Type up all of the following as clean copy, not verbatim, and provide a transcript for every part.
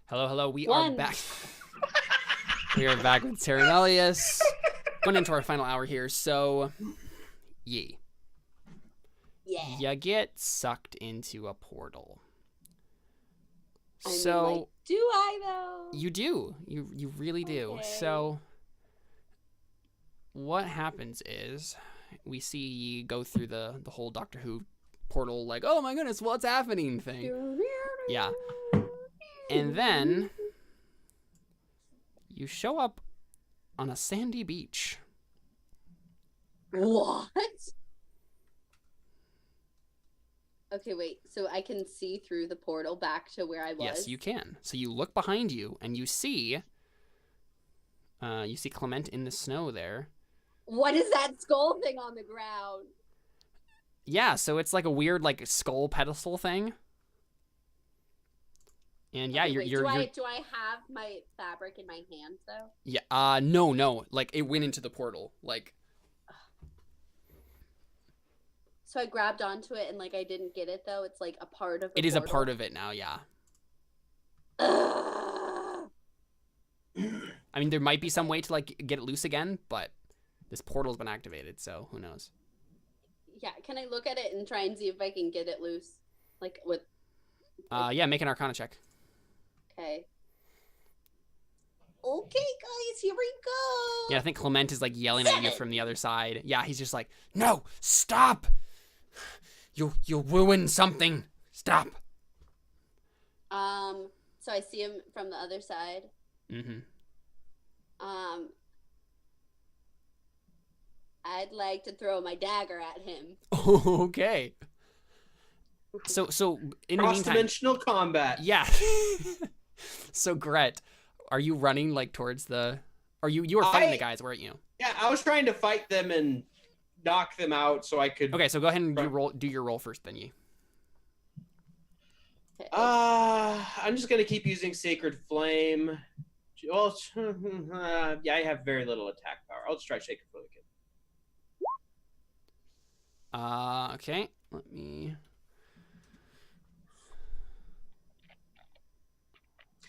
Hello. We are back. We are back with Terra Nullius. Going into our final hour here. So, yeah. You get sucked into a portal. I mean, So, like, do I though? you do. You really do. Okay. So, what happens is we see you go through the whole Doctor Who portal, like, oh my goodness, what's happening thing. Yeah. And then you show up on a sandy beach. What? Okay, wait. So I can see through the portal back to where I was? Yes, you can. So you look behind you and you see Clement in the snow there. What is that skull thing on the ground? Yeah, so it's like a weird like skull pedestal thing. And yeah, Okay, you're do I have my fabric in my hand though? Yeah, no. Like it went into the portal. Like So I grabbed onto it and like I didn't get it though. It's like a part of the it is portal. a part of it now, yeah. I mean, there might be some way to like get it loose again, but this portal's been activated, so who knows? Yeah, can I look at it and try and see if I can get it loose? Like with Yeah, make an Arcana check. Okay. Okay, guys, here we go. Yeah, I think Clement is like yelling at you from the other side. Yeah, he's just like, "No, stop! You'll ruin something. Stop." So I see him from the other side. Mm-hmm. I'd like to throw my dagger at him. Okay. So in the meantime, cross-dimensional combat. Yeah. So Grett, are you running like towards the? Or you were fighting the guys, weren't you? Yeah, I was trying to fight them and knock them out so I could. Okay, so go ahead and do your roll first, then you. I'm just gonna keep using Sacred Flame. Well, yeah, I have very little attack power. I'll just try Sacred Flame again. Okay. Let me.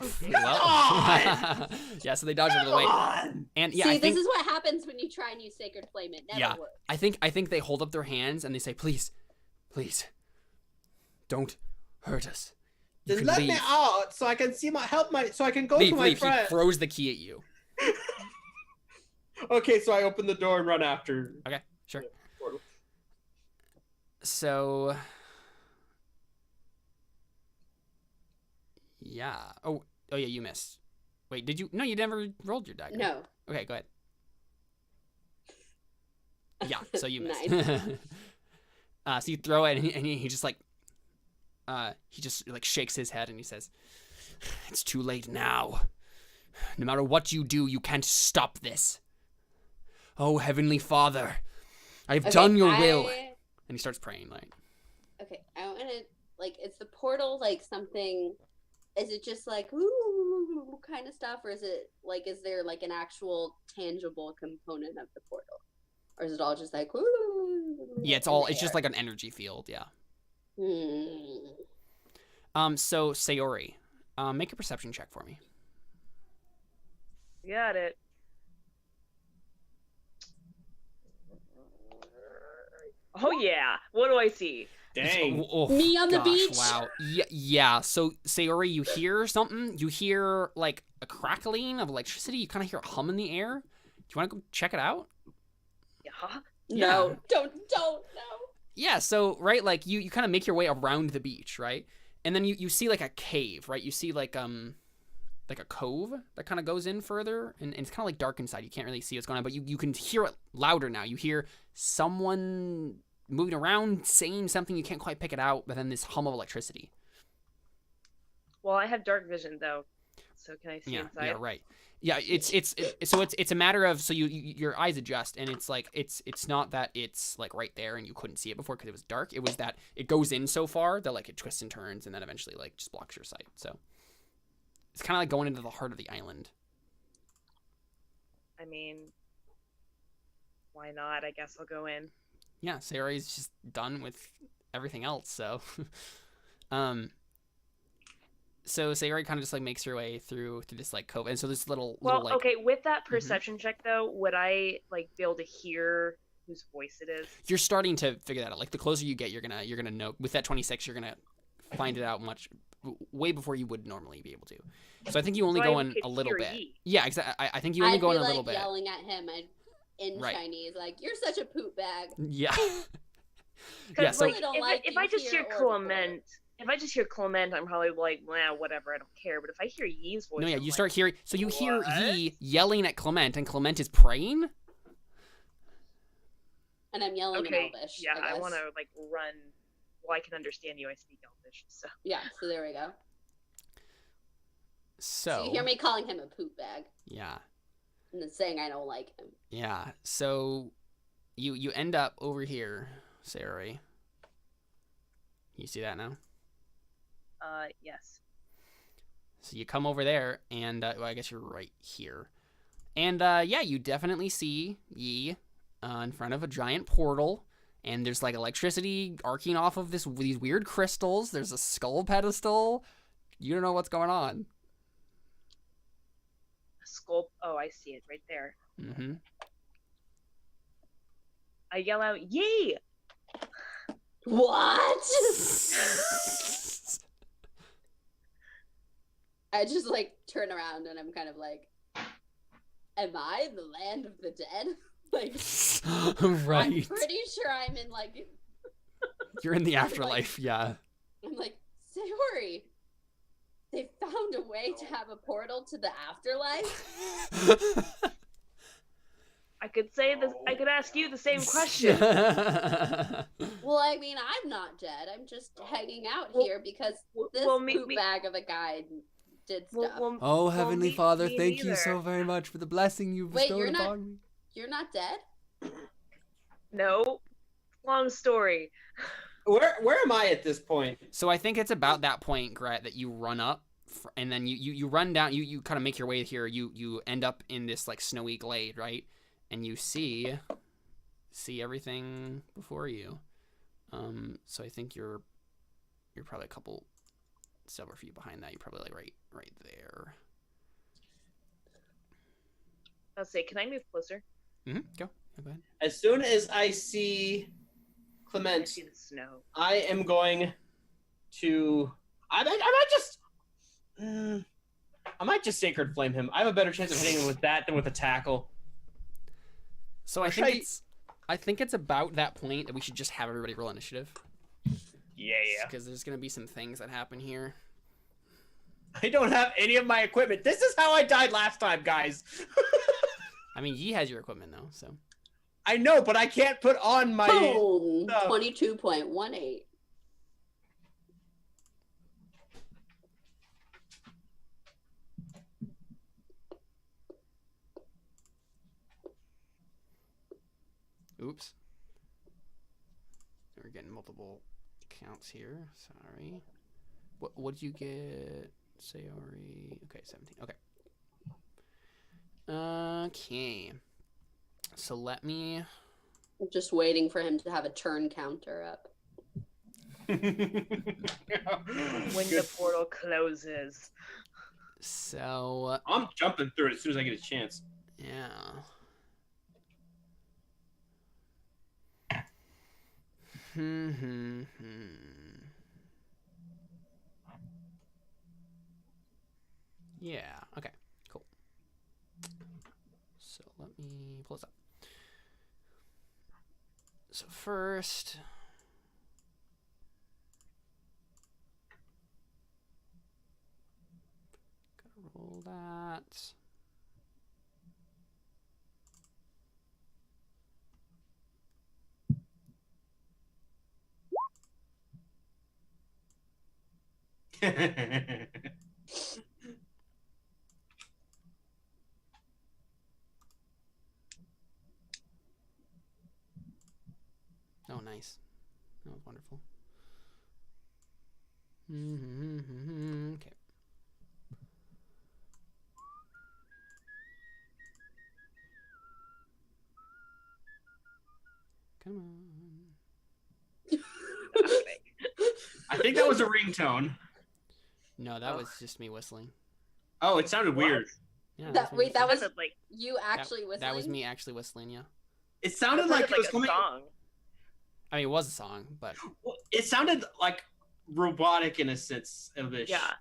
Well, yeah, so they dodged out of the way. And yeah, See, I think, this is what happens when you try and use Sacred Flame. It never works. I think they hold up their hands and they say, please, don't hurt us. You Then can let leave. me out so I can see so I can go to my Leave. friend. He throws the key at you. Okay, so I open the door and run after. Okay, sure. So, yeah. Oh yeah, you missed. Wait, did you? No, you never rolled your dagger. No. Okay, go ahead. Yeah, so you missed. So you throw it, and he just like, he just like shakes his head and he says, "It's too late now. No matter what you do, you can't stop this. Oh, Heavenly Father, I've done your will." And he starts praying, like. Okay, I want to, like, is the portal, like, something, is it just, like, ooh, kind of stuff, or is it, like, is there, like, an actual tangible component of the portal? Or is it all just, like, ooh? Yeah, it's just like an energy field, yeah. So, Saori, make a perception check for me. Got it. Oh yeah, what do I see? Dang. Me on the beach? Wow. Yeah. So, Saori, you hear something? You hear, like, a crackling of electricity. You kind of hear a hum in the air. Do you want to go check it out? Yeah. No. Don't, no. Yeah, so, right, like, you kind of make your way around the beach, right? And then you see, like, a cave, right? You see, like a cove that kind of goes in further, and it's kind of, like, dark inside. You can't really see what's going on, but you can hear it louder now. You hear someone moving around, saying something, you can't quite pick it out, but then this hum of electricity. Well, I have dark vision, though, so can I see inside? Yeah, right. Yeah, it's a matter of, so your eyes adjust, and it's like it's not that it's like right there and you couldn't see it before because it was dark. It was that it goes in so far that like it twists and turns and then eventually like just blocks your sight. So it's kind of like going into the heart of the island. I mean, why not? I guess I'll go in. Yeah, Saori's just done with everything else, so so Saori kind of just like makes her way through this like cove, and so this little Well, like okay, with that perception check though, would I like be able to hear whose voice it is? you're starting to figure that out. Like the closer you get, you're gonna know. With that 26, you're gonna find it out way before you would normally be able to. So I think you only So go I in could a little hear bit. ye. Yeah, exactly. I think you only I'd go be in a little like bit. yelling at him in Right. Chinese, like, "You're such a poop bag." Yeah. Because Yeah, so- like I don't if, like if you I just here hear or Clement, I'm probably like, well, whatever, I don't care. But if I hear Yee's voice, No, yeah, I'm you like, start hearing. So you hear "What?" Yi yelling at Clement, and Clement is praying. And I'm yelling in Okay, Elvish. yeah, I guess. want to like run. Well, I can understand you. I speak Elvish, so. Yeah, so there we go. So you hear me calling him a poop bag, yeah, and then saying I don't like him. yeah. So you end up over here, Saori. You see that now? Yes. So you come over there, and well, I guess you're right here. And yeah, you definitely see Yi in front of a giant portal, and there's like electricity arcing off of these weird crystals. There's a skull pedestal. You don't know what's going on. Sculpt. Oh, I see it right there. Mm-hmm. I yell out, "Yee!" What? I just like turn around and I'm kind of like, am I in the land of the dead? Like, Right. I'm pretty sure I'm in like, You're in the afterlife, yeah. I'm like, Saori, they found a way to have a portal to the afterlife? I could say this. I could ask you the same question. Well, I mean, I'm not dead. I'm just hanging out here because this poop bag of a guy did stuff. Oh, Heavenly Father, me thank you neither. so very much for the blessing you've Wait, bestowed you're not- upon me. You're not dead? No. Long story. Where am I at this point? So I think it's about that point, Grett, that you run up, and then you run down. You kind of make your way here. You end up in this like snowy glade, right? And you see everything before you. So I think you're probably several feet behind that. You're probably like right there. I'll say, can I move closer? Mm-hmm. Go ahead. As soon as I see I Clement, see the snow. I am going to. I might just sacred flame him. I have a better chance of hitting him with that than with a tackle. So I think it's about that point that we should just have everybody roll initiative. Yeah. Because there's gonna be some things that happen here. I don't have any of my equipment. This is how I died last time, guys. I mean, Yi has your equipment though, so. I know, but I can't put on my. Boom! stuff. 22.18. Oops. We're getting multiple counts here. Sorry. What did you get, Saori? Okay, 17. Okay. Okay. So let me. I'm just waiting for him to have a turn counter up. When the portal closes. So I'm jumping through it as soon as I get a chance. yeah. Yeah. Okay. Cool. So let me pull this up. So first, gotta roll that. Oh, nice. That was wonderful. Okay. Come on. I think that was a ringtone. No, that Oh. was just me whistling. Oh, it sounded weird. Yeah, That- me wait, that whistling. was- Sounded like You actually whistling? That was me actually whistling. Yeah. It sounded like it was a coming. song. I mean, it was a song, but It sounded like robotic in a sense of it. Yeah.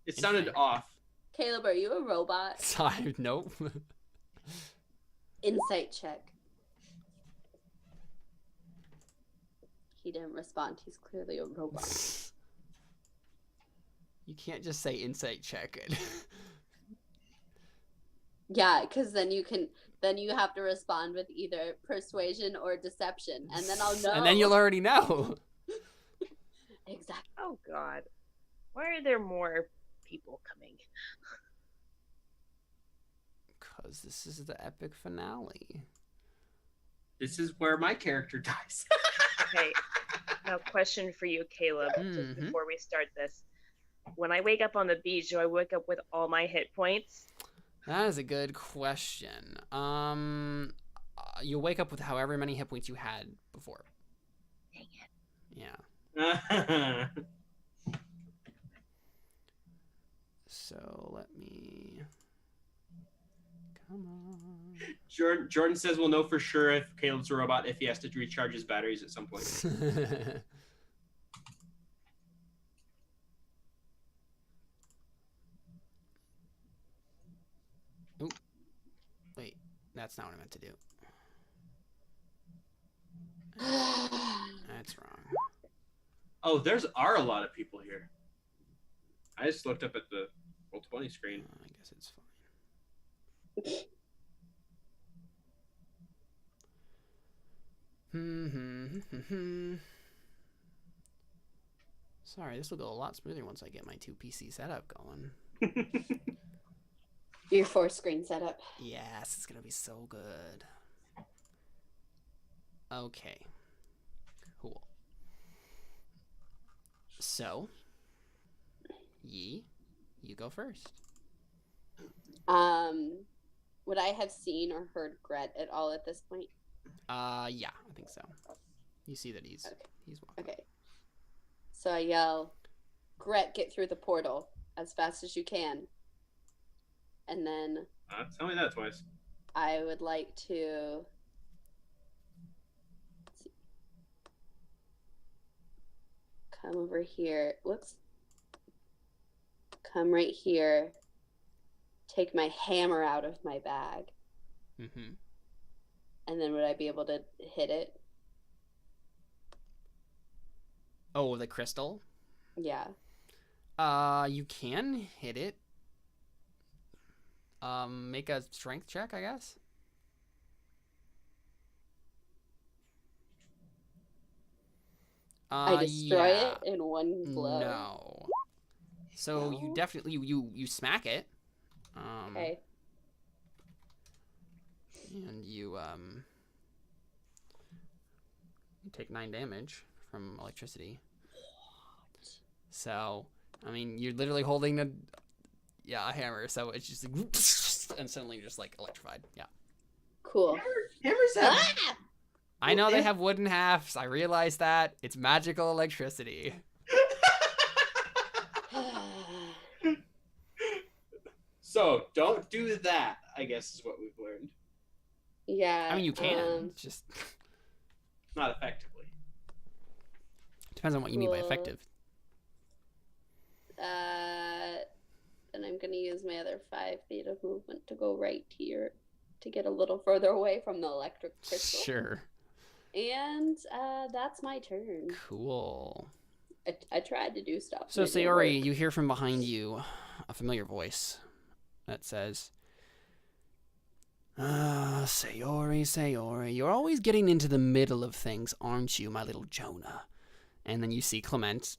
It sounded Interesting. off. Caleb, are you a robot? sorry, nope. Insight check. He didn't respond. He's clearly a robot. You can't just say insight check it. Yeah, because then you have to respond with either persuasion or deception, and then I'll know. And then you'll already know. Exactly. Oh God. Why are there more people coming? Because this is the epic finale. This is where my character dies. Okay. Now, question for you, Caleb. Just Mhm. before we start this, when I wake up on the beach, do I wake up with all my hit points? That is a good question. You'll wake up with however many hit points you had before. Dang it. Yeah. So let me. Come on. Jordan says we'll know for sure if Caleb's a robot if he has to recharge his batteries at some point. Ooh. Wait, that's not what I meant to do. That's wrong. Oh, are a lot of people here. I just looked up at the Roll20 screen. I guess it's fine. Sorry, this will go a lot smoother once I get my 2 PC setup going. Your 4-screen setup. Yes, it's gonna be so good. Okay. Cool. So, you go first. Would I have seen or heard Grett at all at this point? Yeah, I think so. You see that he's walking. Okay. So I yell, Grett, get through the portal as fast as you can. And then Tell me that twice. I would like to come over here. Whoops. Come right here. Take my hammer out of my bag. Mm-hmm. And then would I be able to hit it? Oh, the crystal? Yeah. You can hit it. Make a strength check, I guess. I destroy yeah. it in one blow. No. So No? you definitely you smack it. Okay. And you take 9 damage from electricity. So, I mean, you're literally holding a hammer, so it's just like, and suddenly you're just like electrified. Yeah. Cool. Hammers have Ah! I know they have wooden halves. I realize that. It's magical electricity. So don't do that, I guess is what we've learned. Yeah. I mean, you can. It's just Not effectively. depends on what you mean by Cool. effective. And I'm gonna use my other 5 feet of movement to go right here to get a little further away from the electric crystal. Sure. And that's my turn. Cool. I tried to do stuff. So, and it didn't Saori, work. you hear from behind you a familiar voice that says, Saori, you're always getting into the middle of things, aren't you, my little Jonah? And then you see Clement,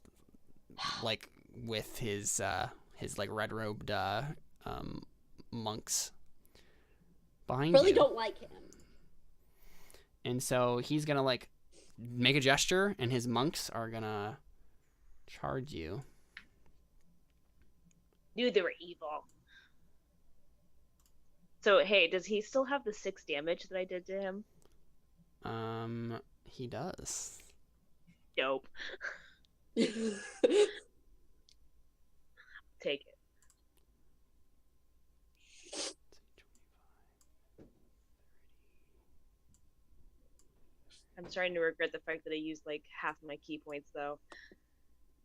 like, with his like, red-robed monks behind really you. don't like him. And so he's gonna, like, make a gesture, and his monks are gonna charge you. Knew they were evil. So, hey, does he still have the 6 damage that I did to him? He does. Dope. take it. I'm starting to regret the fact that I used like half my key points though.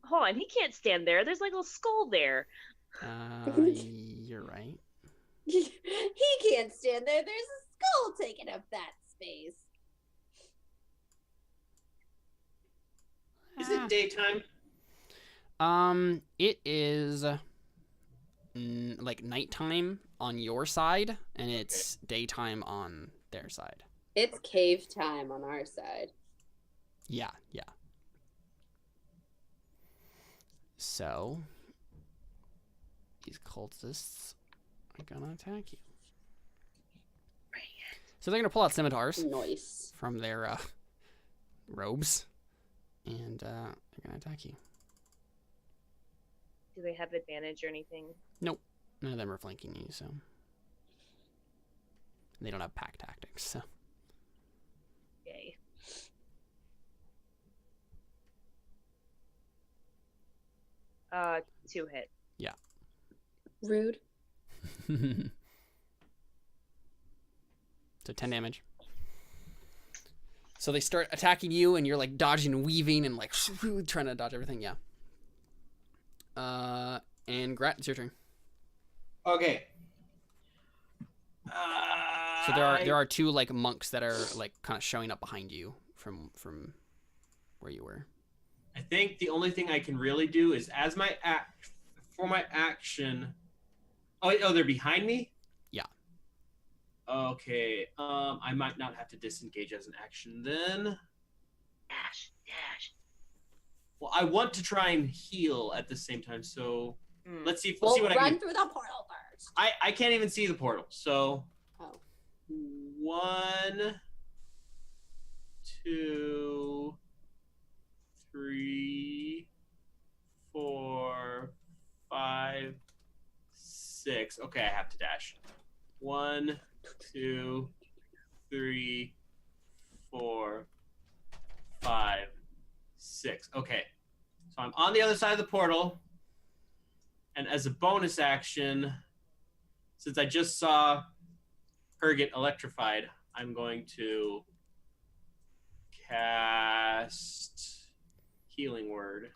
Hold on, he can't stand there. There's like a little skull there. You're right. He can't stand there. There's a skull taking up that space. Is it daytime? It is like nighttime on your side, and it's daytime on their side. It's cave time on our side. Yeah. So these cultists are gonna attack you. So they're gonna pull out scimitars Nice. from their robes, and they're gonna attack you. Do they have advantage or anything? Nope, none of them are flanking you, so they don't have pack tactics. So Yay. Two hit. yeah. Rude. So 10 damage. So they start attacking you, and you're like dodging and weaving and like trying to dodge everything. Yeah. And Grett, it's your turn. Okay. So there are two like monks that are like kind of showing up behind you from where you were. I think the only thing I can really do is for my action. Oh, they're behind me? Yeah. Okay. I might not have to disengage as an action then. Dash. Well, I want to try and heal at the same time, so let's see We'll see what I run can do. through the portal first. I can't even see the portal, so Oh. 1, 2, 3, 4, 5, 6. Okay, I have to dash. 1, 2, 3, 4, 5, 6. Okay. So I'm on the other side of the portal. And as a bonus action, since I just saw her get electrified, I'm going to cast Healing Word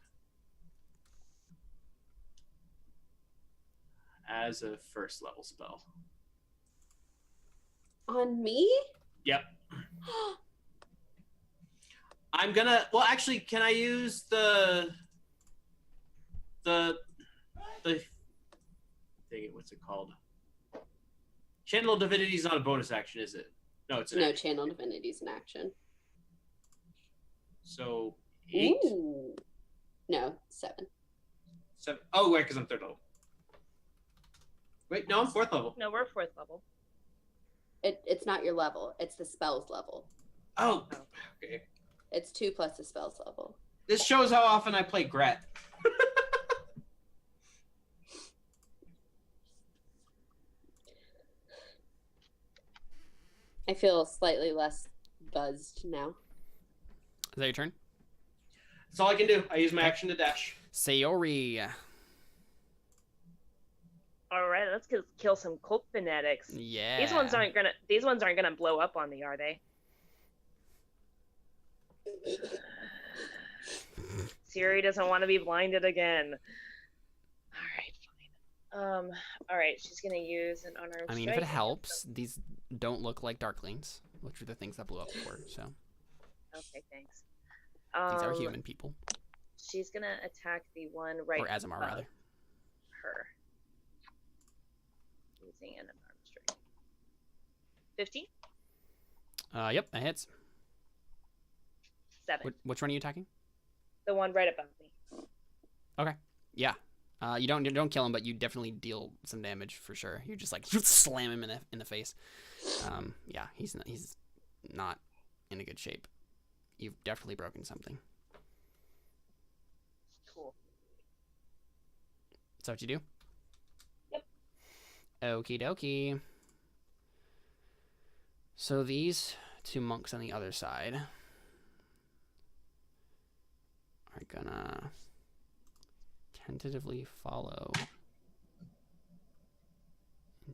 as a first level spell. On me? Yep. I'm gonna. Well, actually, can I use the thing? What's it called? Channel Divinity is not a bonus action, is it? No, it's an No, action. Channel Divinity's in action. So 8, Ooh. No, 7. 7. Oh, wait, because I'm 3rd level. Wait, no, I'm 4th level. No, we're 4th level. It's not your level. It's the spell's level. Oh, okay. It's 2 plus the spell's level. This shows how often I play Grett. I feel slightly less buzzed now. Is that your turn? That's all I can do. I use my action to dash. Saori. All right, let's kill some cult fanatics. Yeah. These ones aren't gonna blow up on me, are they? Saori doesn't want to be blinded again. All right, fine. All right, she's gonna use an unarmed I mean, if strike. it helps, these don't look like darklings, which are the things that blew up before. So Okay, thanks. these are human people, She's gonna attack the one right or Azamar above rather. her. Using an unarmed strike. 15? Yep, that hits. 7. Which one are you attacking? The one right above me. Okay. Yeah. You don't kill him, but you definitely deal some damage for sure. You just like slam him in the face. Yeah, he's not in a good shape. You've definitely broken something. Cool. Is that what you do? Yep. Okie dokie. So these two monks on the other side are gonna tentatively follow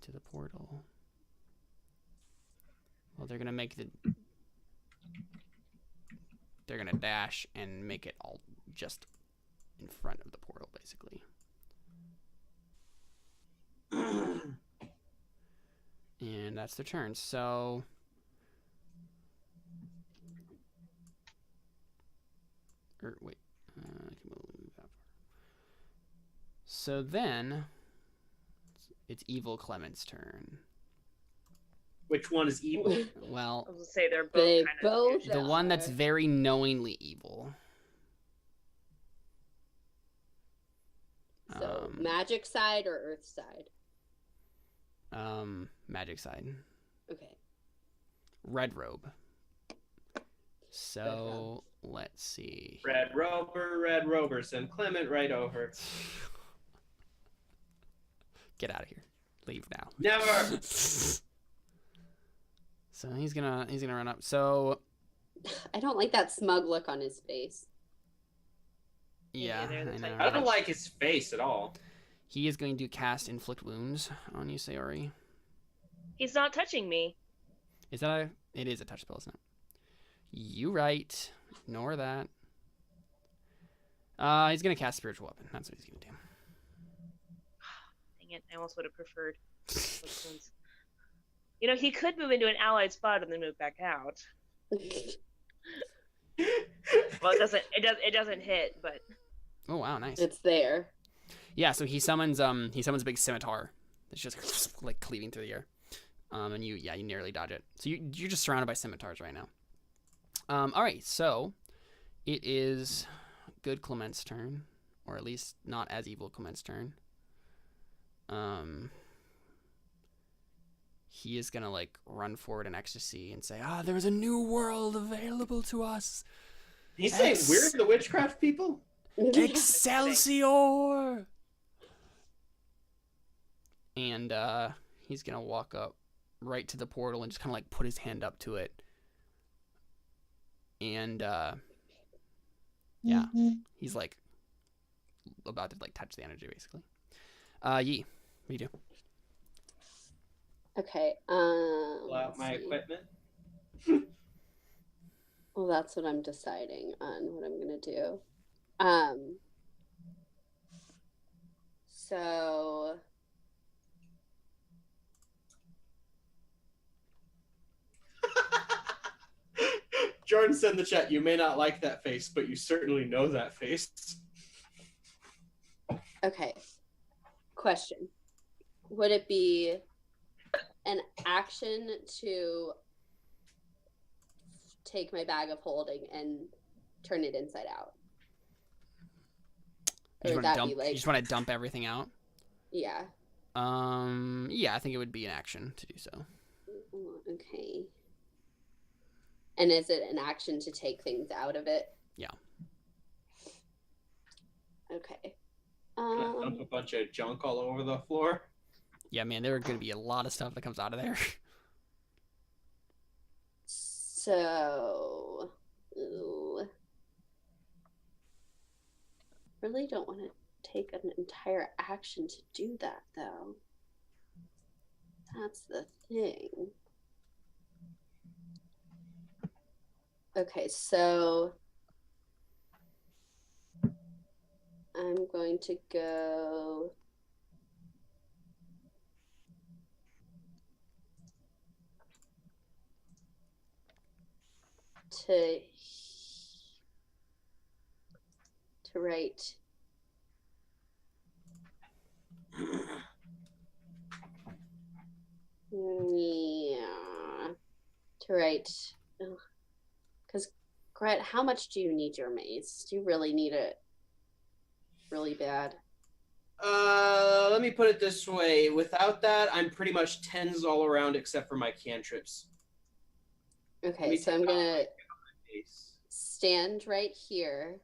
to the portal. Well, they're gonna make the. They're gonna dash and make it all just in front of the portal, basically. And that's their turn. So. Or wait. I can move that far. So then, it's Evil Clement's turn. Which one is evil? Well, I was gonna say they're They both kind both of. the one that's are. very knowingly evil. So magic side or earth side? Magic side. Okay. Red robe. So let's see. Red Rober, send Clement right over. Get out of here. Leave now. Never. So he's gonna run up. So I don't like that smug look on his face. yeah, neither. I That's know. like- I don't like his face at all. He is going to cast Inflict Wounds on you, Saori. He's not touching me. Is that a? It is a touch spell, isn't it? You right. Ignore that. He's gonna cast Spiritual Weapon. That's what he's gonna do. Dang it! I almost would have preferred. You know, he could move into an allied spot and then move back out. Well, it doesn't. It doesn't hit, but Oh wow, nice. It's there. Yeah, so he summons a big scimitar. It's just like cleaving through the air. And you nearly dodge it. So you're just surrounded by scimitars right now. All right, so it is good Clement's turn, or at least not as evil Clement's turn. He is gonna like run forward in ecstasy and say, there's a new world available to us. He's saying we're the witchcraft people? Excelsior! And he's gonna walk up right to the portal and just kind of like put his hand up to it. And yeah, he's like about to like touch the energy basically. Yi, what do you do? Okay. Pull out my let's see. equipment. Well, that's what I'm deciding on what I'm gonna do. So Jordan said in the chat, you may not like that face, but you certainly know that face. okay. Question. Would it be an action to take my bag of holding and turn it inside out? Or would that be You like, just want to dump everything out? yeah. Yeah, I think it would be an action to do so. Okay. And is it an action to take things out of it? Yeah. Okay. Gonna dump a bunch of junk all over the floor. Yeah, man, there are going to be a lot of stuff that comes out of there. So, ooh. Really don't want to take an entire action to do that, though. That's the thing. Okay, so I'm going to go to write because Grett, how much do you need your mace? Do you really need it really bad? Let me put it this way. Without that, I'm pretty much tens all around except for my cantrips. Okay, so I'm gonna stand right here.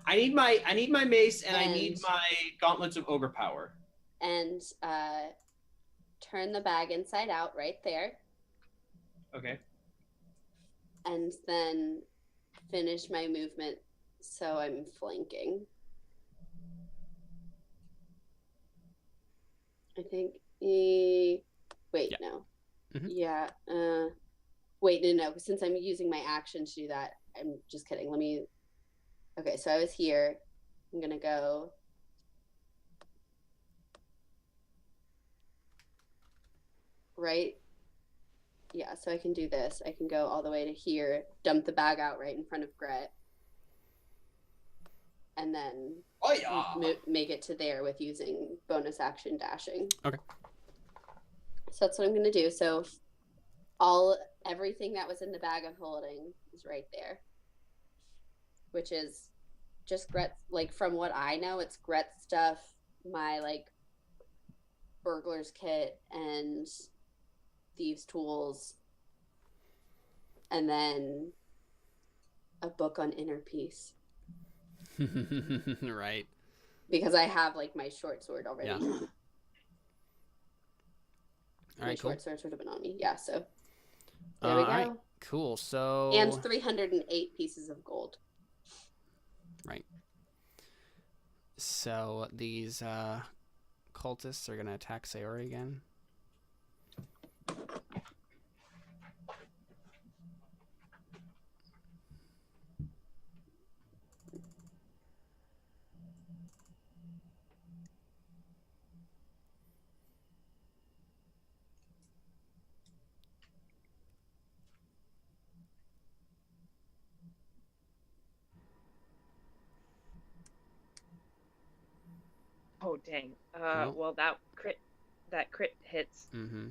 I need my mace and I need my gauntlets of ogre power. And turn the bag inside out right there. Okay. And then finish my movement so I'm flanking. I think. Wait, Yeah. no. Mhm. Yeah. Wait, no. Since I'm using my action to do that, I'm just kidding. Let me. Okay, so I was here. I'm gonna go. Right. Yeah, so I can do this. I can go all the way to here, dump the bag out right in front of Grett, and then Oh yeah. make it to there with using bonus action dashing. Okay. So that's what I'm gonna do. So everything that was in the bag I'm holding is right there, which is just Grett. Like from what I know, it's Grett stuff, my like burglar's kit and thieves' tools, and then a book on inner peace. Right. Because I have like my short sword already. Yeah. My All right, cool. short sword would have been on me. Yeah, so there we go. All right, cool. So And 308 pieces of gold. right. So these cultists are gonna attack Saori again. Oh dang. Nope. Well that crit hits. Mm-hmm.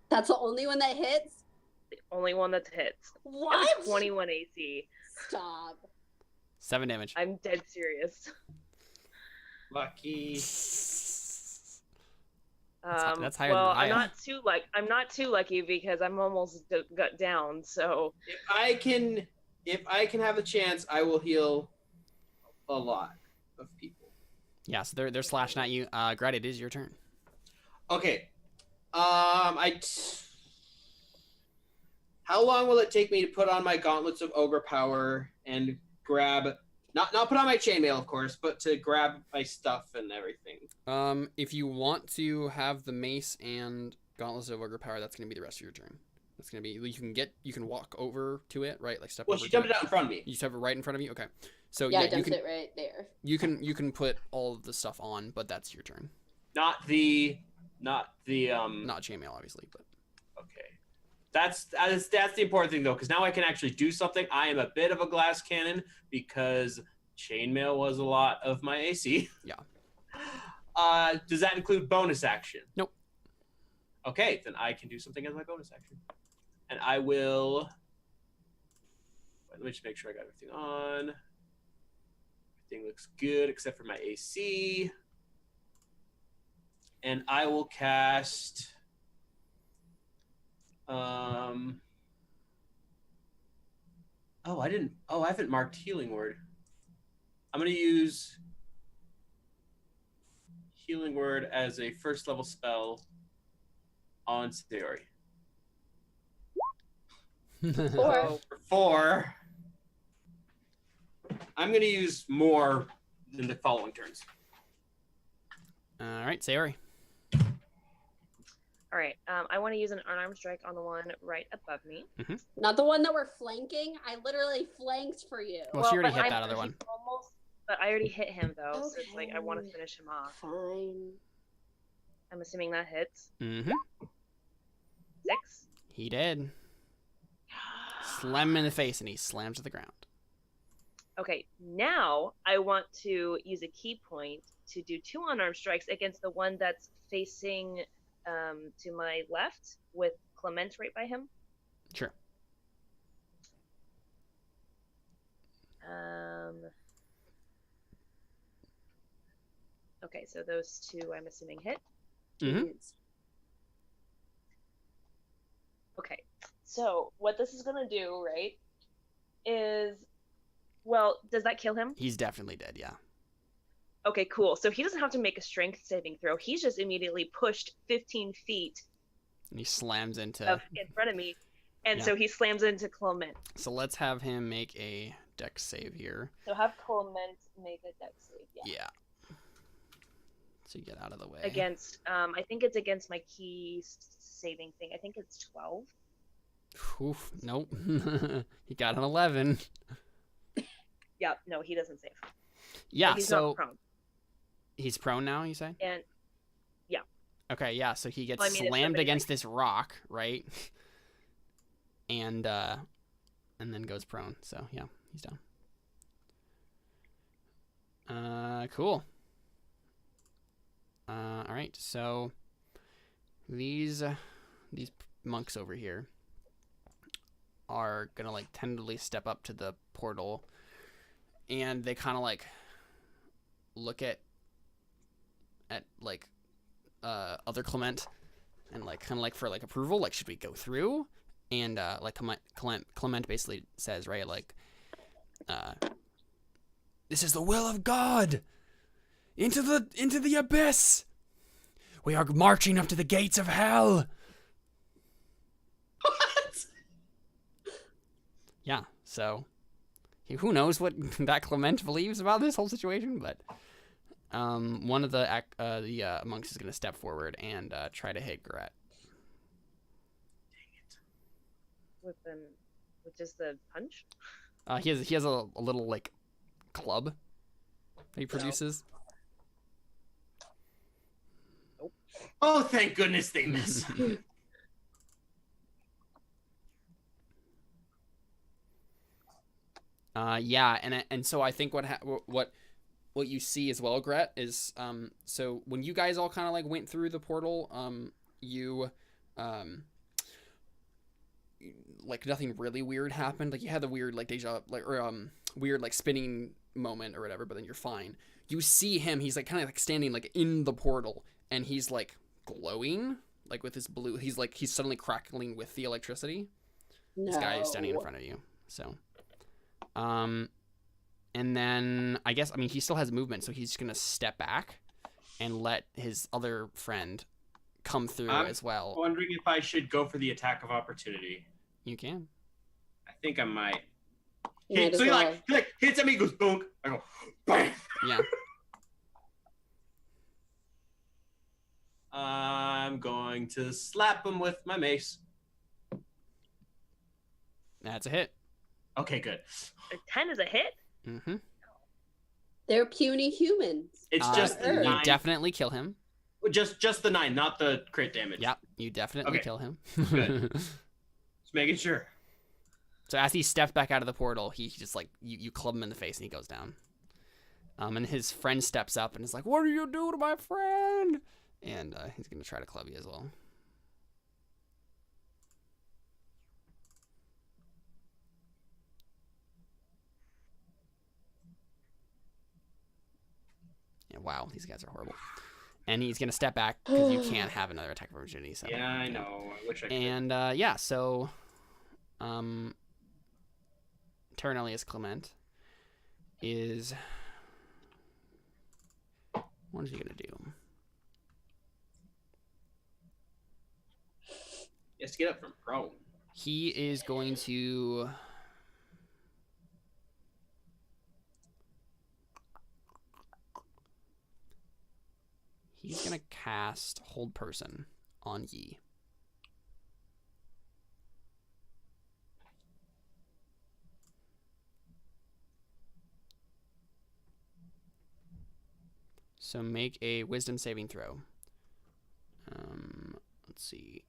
That's the only one that hits? The only one that hits. What? That was 21 AC. Stop. 7 damage. I'm dead serious. Lucky. That's higher well, than I am. I'm not too lucky because I'm almost got down. So If I can have a chance, I will heal a lot of people. Yeah, so they're slashing at you. Grett, it is your turn. Okay. How long will it take me to put on my gauntlets of ogre power and grab not put on my chainmail, of course, but to grab my stuff and everything? If you want to have the mace and gauntlets of ogre power, that's gonna be the rest of your turn. That's gonna be you can walk over to it, right? Like step Well, over. she to dumped it out in front of me. You just have it right in front of you. Okay. So Yeah, I you dumped can it right there. you can put all of the stuff on, but that's your turn. Not the Not chainmail, obviously, but Okay. That's the important thing though, because now I can actually do something. I am a bit of a glass cannon because chainmail was a lot of my AC. Yeah. Does that include bonus action? Nope. Okay, then I can do something as my bonus action. And I will. Let me just make sure I got everything on. Everything looks good except for my AC. And I will cast. I haven't marked healing word. I'm gonna use healing word as a first level spell on Saori. Or 4. I'm gonna use more in the following turns. all right, Saori. all right. I want to use an unarmed strike on the one right above me. not the one that we're flanking. I literally flanked for you. Well, she already but hit that other one. But I already hit him though, so it's like I want to Okay. finish him off. Fine. I'm assuming that hits. Mm-hmm. 6. He did. Slam him in the face, and he slams to the ground. Okay, now I want to use a key point to do 2 unarmed strikes against the one that's facing to my left with Clement right by him. Sure. Okay, so those 2 I'm assuming hit. Mm-hmm. Okay, so what this is gonna do, right, is, well, does that kill him? He's definitely dead. Yeah. Okay, cool. So he doesn't have to make a strength saving throw. He's just immediately pushed 15 feet And he slams into. in front of me, and Yeah. so he slams into Clement. So let's have him make a dex save here. So have Clement make a dex save. Yeah. Yeah. So you get out of the way. Against, I think it's against my key saving thing. I think it's 12. Oof, nope. He got an 11. Yeah, no, he doesn't save. Yeah, But he's so not prone. he's prone now, you say? And Okay, yeah, so he gets Well, I mean, if slammed somebody, against this rock, right? And then goes prone. So, yeah, he's down. Cool. All right, so these monks over here are gonna like tentatively step up to the portal, and they kind of like look at like other Clement, and like kind of like for like approval, like should we go through? And like Clement basically says, right, like this is the will of God. Into the abyss. We are marching up to the gates of hell. What? Yeah, so who knows what that Clement believes about this whole situation, but one of the monks is going to step forward and try to hit Grett. with just the punch. He has a little like club that he produces. Oh, thank goodness they miss. Yeah, and so I think what you see as well, Grett, is so when you guys all kind of like went through the portal, you like nothing really weird happened. Like you had the weird like weird like spinning moment or whatever, but then you're fine. You see him, he's like kind of like standing like in the portal, and he's like glowing like with his blue. He's suddenly crackling with the electricity. No. This guy is standing in front of you. So, and then I guess he still has movement, so he's gonna step back and let his other friend come through as well. I'm wondering if I should go for the attack of opportunity. You can. I think I might. Might as So he well. like hits at me, goes boom. I go bam. Yeah. I'm going to slap him with my mace. That's a hit. Okay, good. A 10 is a hit. Mm-hmm. They're puny humans. It's just the Earth. You 9. definitely kill him. Just the 9, not the crit damage. Yep, you definitely Okay. kill him. Good. Just making sure. So as he steps back out of the portal, he just like you club him in the face and he goes down. And his friend steps up and is like, "What are you doing to my friend?" And he's gonna try to club you as well. Yeah, wow, these guys are horrible. And he's gonna step back because you can't have another attack of opportunity. So Yeah, I know. I wish I could. And yeah, so Terra Nullius Clement is, what is he gonna do? He has to get up from prone. He is going to cast Hold Person on Yi. So make a Wisdom saving throw. Let's see,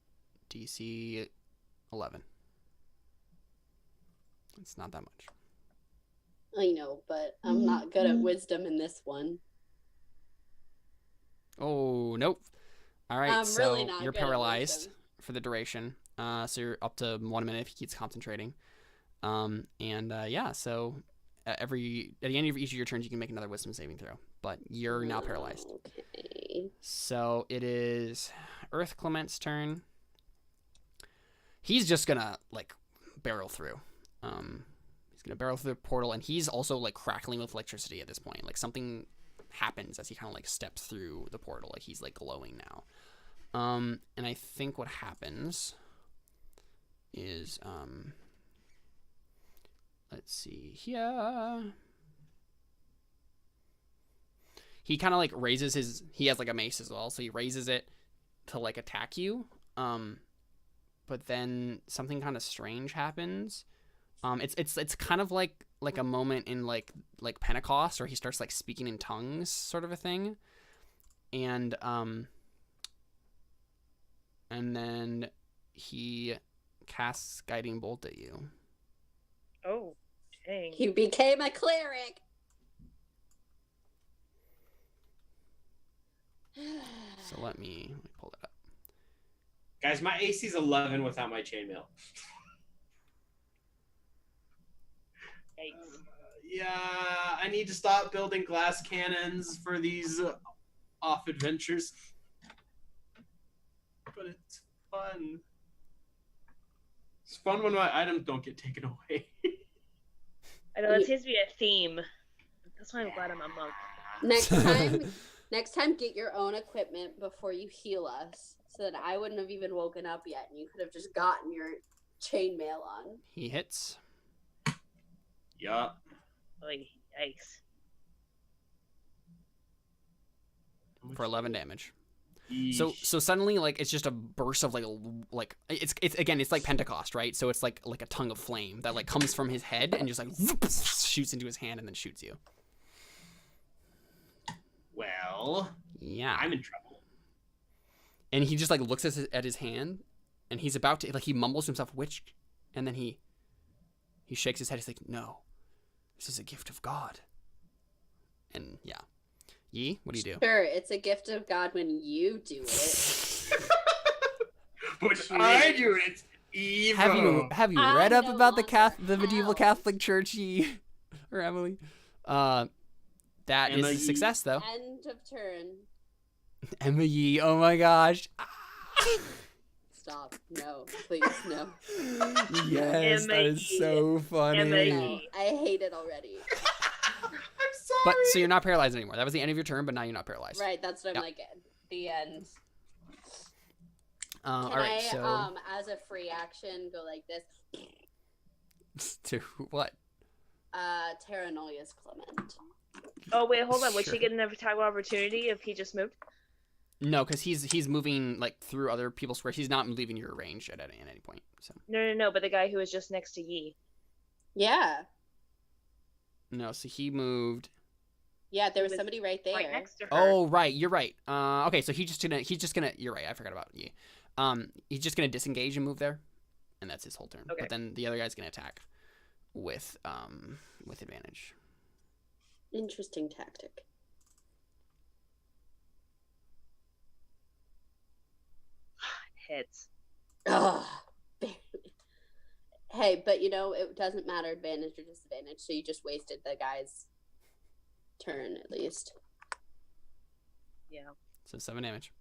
DC 11. It's not that much. I know, but I'm not good at wisdom in this one. Oh, nope. All right, I'm so really not you're good at paralyzed wisdom. for the duration. So you're up to 1 minute if he keeps concentrating. Yeah, so at the end of each of your turns, you can make another Wisdom saving throw. But you're now paralyzed. Okay. So it is Earth Clement's turn. He's just gonna like barrel through. He's gonna barrel through the portal, and he's also like crackling with electricity at this point. Like something happens as he kind of like steps through the portal. Like he's like glowing now. And I think what happens is let's see here. he kind of like raises his. He has like a mace as well, so he raises it to like attack you. But then something kind of strange happens. It's kind of like a moment in like Pentecost, where he starts like speaking in tongues, sort of a thing, and then he casts guiding bolt at you. Oh, dang. He became a cleric. So let me pull that up. Guys, my AC's 11 without my chainmail. Yikes. Yeah, I need to stop building glass cannons for these off adventures. But it's fun. It's fun when my items don't get taken away. I know that seems to be a theme. That's why I'm glad I'm a monk. Next time, get your own equipment before you heal us, so that I wouldn't have even woken up yet, and you could have just gotten your chainmail on. He hits. Yup. Oy, yikes. For 11 damage. Yeesh. So suddenly, like, it's just a burst of like it's again, it's like Pentecost, right? So it's like a tongue of flame that like comes from his head and just like shoots into his hand and then shoots you. Well, Yeah. I'm in trouble. And he just like looks at his hand, and he's about to, like, he mumbles to himself, "Which?" And then he shakes his head. He's like, "No, this is a gift of God." And yeah. Yi, what do you do? Sure, it's a gift of God when you do it. When I do it, it's evil. Have you I'm read up no about longer the medieval hell. Catholic Church, Yi or Emily? That is Emma a Yi. success, though. End of turn. Emma Yi, oh my gosh. Stop. No, please, no. Yes, that is so funny. Emma No, Yi. I hate it already. I'm sorry. But so you're not paralyzed anymore. That was the end of your turn, but now you're not paralyzed. Right, that's what I'm Yeah. like at the end. All Can right, I, so as a free action, go like this? to what? Terra Nullius Clement. Oh, wait, hold on. Would Sure. she get an attack of opportunity if he just moved? No, because he's moving like through other people's squares. He's not leaving your range at any point. So No, but the guy who was just next to Yi. Yeah. no, so he moved. Yeah, there was was somebody right there. Right next to her. Oh, right, you're right. Okay, so he's just gonna. You're right. I forgot about you. He's just gonna disengage and move there, and that's his whole turn. Okay. But then the other guy's gonna attack with advantage. Interesting tactic. Hits. Ugh. Hey, but you know, it doesn't matter advantage or disadvantage, so you just wasted the guy's turn at least. Yeah. So 7 damage.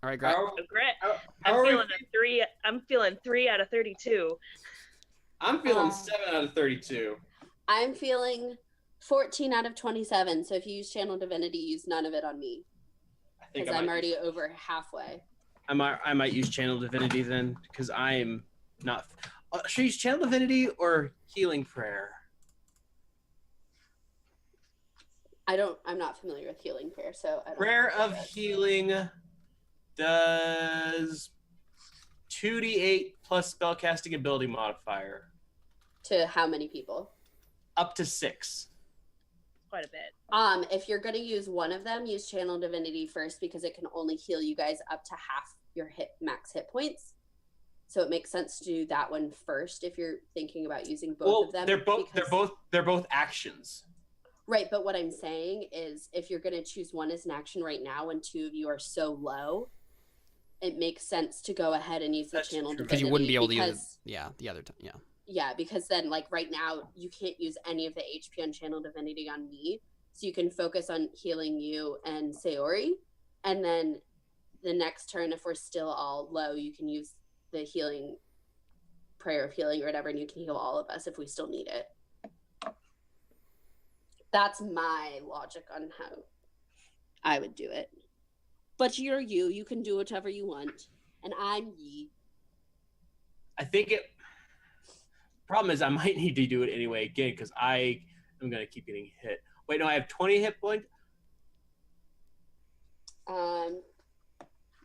All right, Grett. How- So Grett, how I'm are we feeling a 3. I'm feeling 3 out of 32. I'm feeling Uh, 7 out of 32. I'm feeling 14 out of 27, so if you use Channel Divinity, use none of it on me. I think Because I I'm might, already over halfway. I might use Channel Divinity then, because I'm not. Should I use Channel Divinity or Healing Prayer? I'm not familiar with healing prayer, so I don't Prayer know. of Healing does 2d8 plus spellcasting ability modifier, To how many people? up to 6. Quite a bit. If you're gonna use one of them, use Channel Divinity first because it can only heal you guys up to half your max hit points. So it makes sense to do that one first if you're thinking about using both Well, of them. they're because- both actions. Right, but what I'm saying is if you're gonna choose one as an action right now and two of you are so low, it makes sense to go ahead and use the That's Channel true. Divinity. Because you wouldn't be able to because- use the other time. Yeah. Yeah, because then like right now you can't use any of the HP on Channel Divinity on me. So you can focus on healing you and Saori. And then the next turn, if we're still all low, you can use the healing prayer of healing or whatever, and you can heal all of us if we still need it. That's my logic on how I would do it. But you're you. You can do whatever you want. And I'm Yi. I think it. Problem is, I might need to do it anyway again because I I'm gonna keep getting hit. Wait, no, I have 20 hit points.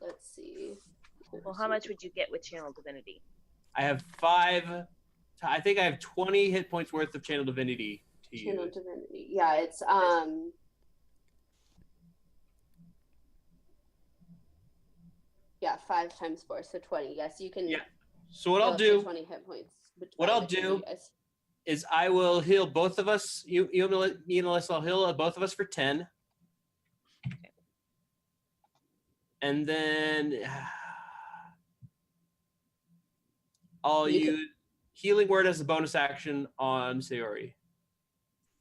Let's see. Well, how much would you get with Channel Divinity? I have 5. I think I have 20 hit points worth of Channel Divinity to Channel use. Divinity. Yeah, it's yeah, 5 times 4, so 20. Yes, you can. Yeah. So what go I'll up to do 20 hit points. What I'll by the two of do- you guys. is I will heal both of us. Me and Alyssa, I'll heal both of us for 10. And then I'll You use Healing Word as a bonus action on Saori.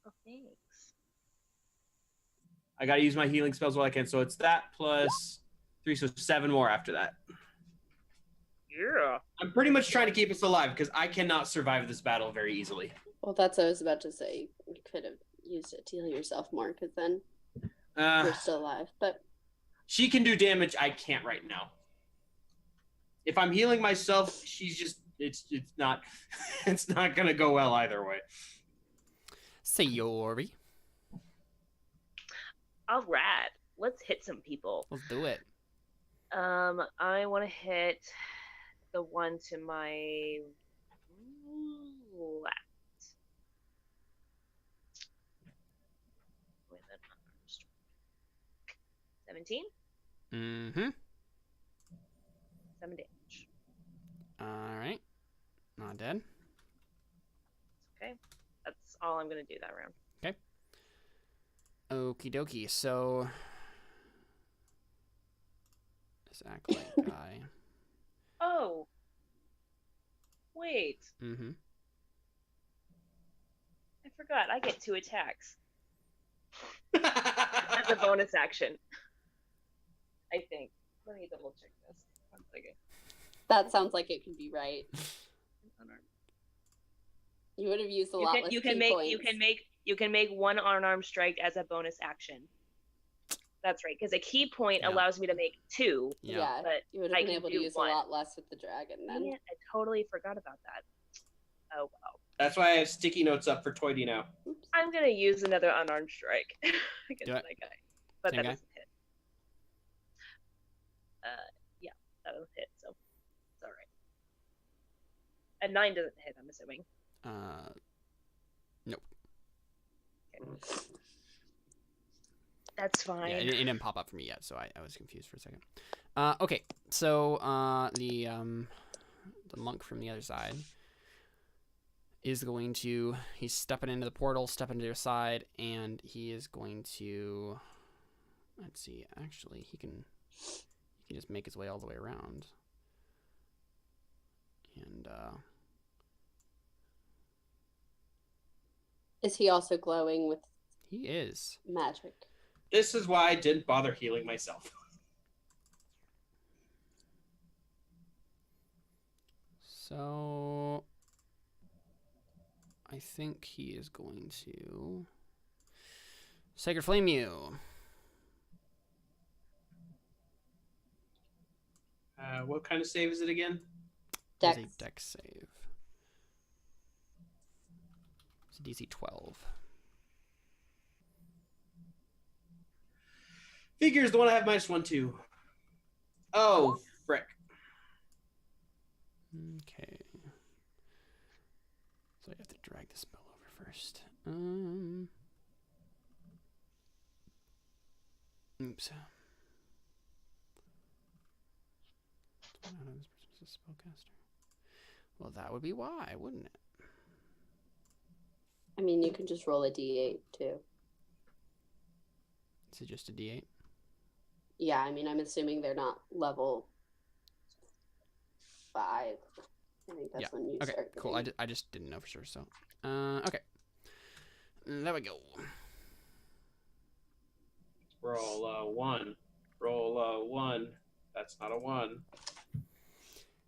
Oh, thanks. I got to use my healing spells while I can. So it's that plus 3, so 7 more after that. Yeah. I'm pretty much trying to keep us alive because I cannot survive this battle very easily. Well, that's what I was about to say. You could have used it to heal yourself more, because then you're still alive. But She can do damage. I can't right now. If I'm healing myself, she's just it's not it's not gonna go well either way. Saori. All right. Let's hit some people. Let's do it. I want to hit the one to my left. 17? Mm-hmm. 7 damage. All right. Not dead. Okay. That's all I'm going to do that round. Okie dokie. So this acolyte guy. Oh. Wait. Mm-hmm. I forgot. I get 2 attacks. That's a bonus action. I think. Let me double check this. 1 second. that sounds like it could be right. You would have used a lot less You can make 1 unarmed strike as a bonus action. That's right, because a key point allows me to make 2. Yeah. But you would have I been can able to do use 1. a lot less with the dragon then. Man, I totally forgot about that. Oh well. That's why I have sticky notes up for Toity now. Oops. I'm gonna use another unarmed strike against Do it. that guy, but Same that guy? doesn't hit. Yeah, that doesn't hit, so it's all right. A 9 doesn't hit, I'm assuming. Nope. Okay. That's fine. Yeah, it didn't pop up for me yet, so I was confused for a second. Okay, so the monk from the other side is going to, he's stepping into the portal, stepping to their side, and he is going to, let's see, actually he can just make his way all the way around. And Is he also glowing with he is. magic? This is why I didn't bother healing myself. So I think he is going to Sacred Flame you. What kind of save is it again? It's Dex. a dex save. It's a DC 12. Figures the one I have -1, 2. Oh, frick. Okay. So I have to drag the spell over first. Oops. This person's a spellcaster. Well, that would be why, wouldn't it? I mean, you can just roll a d8 too. Is it just a D8? Yeah, I mean, I'm assuming they're not level 5. I think that's when you Okay, start. cool. getting- I just didn't know for sure, so. Okay. There we go. Roll a 1. Roll a 1. That's not a 1.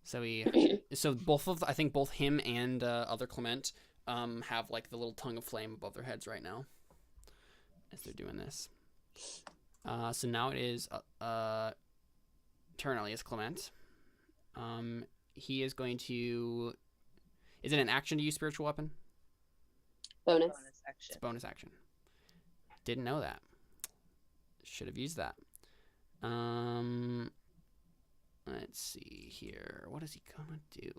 So I think both him and other Clement have like the little tongue of flame above their heads right now as they're doing this. So now it is Terra Nullius Clement. He is going to. Is it an action to use spiritual weapon? Bonus. action. It's a bonus action. Didn't know that. Should have used that. Let's see here. What is he gonna do?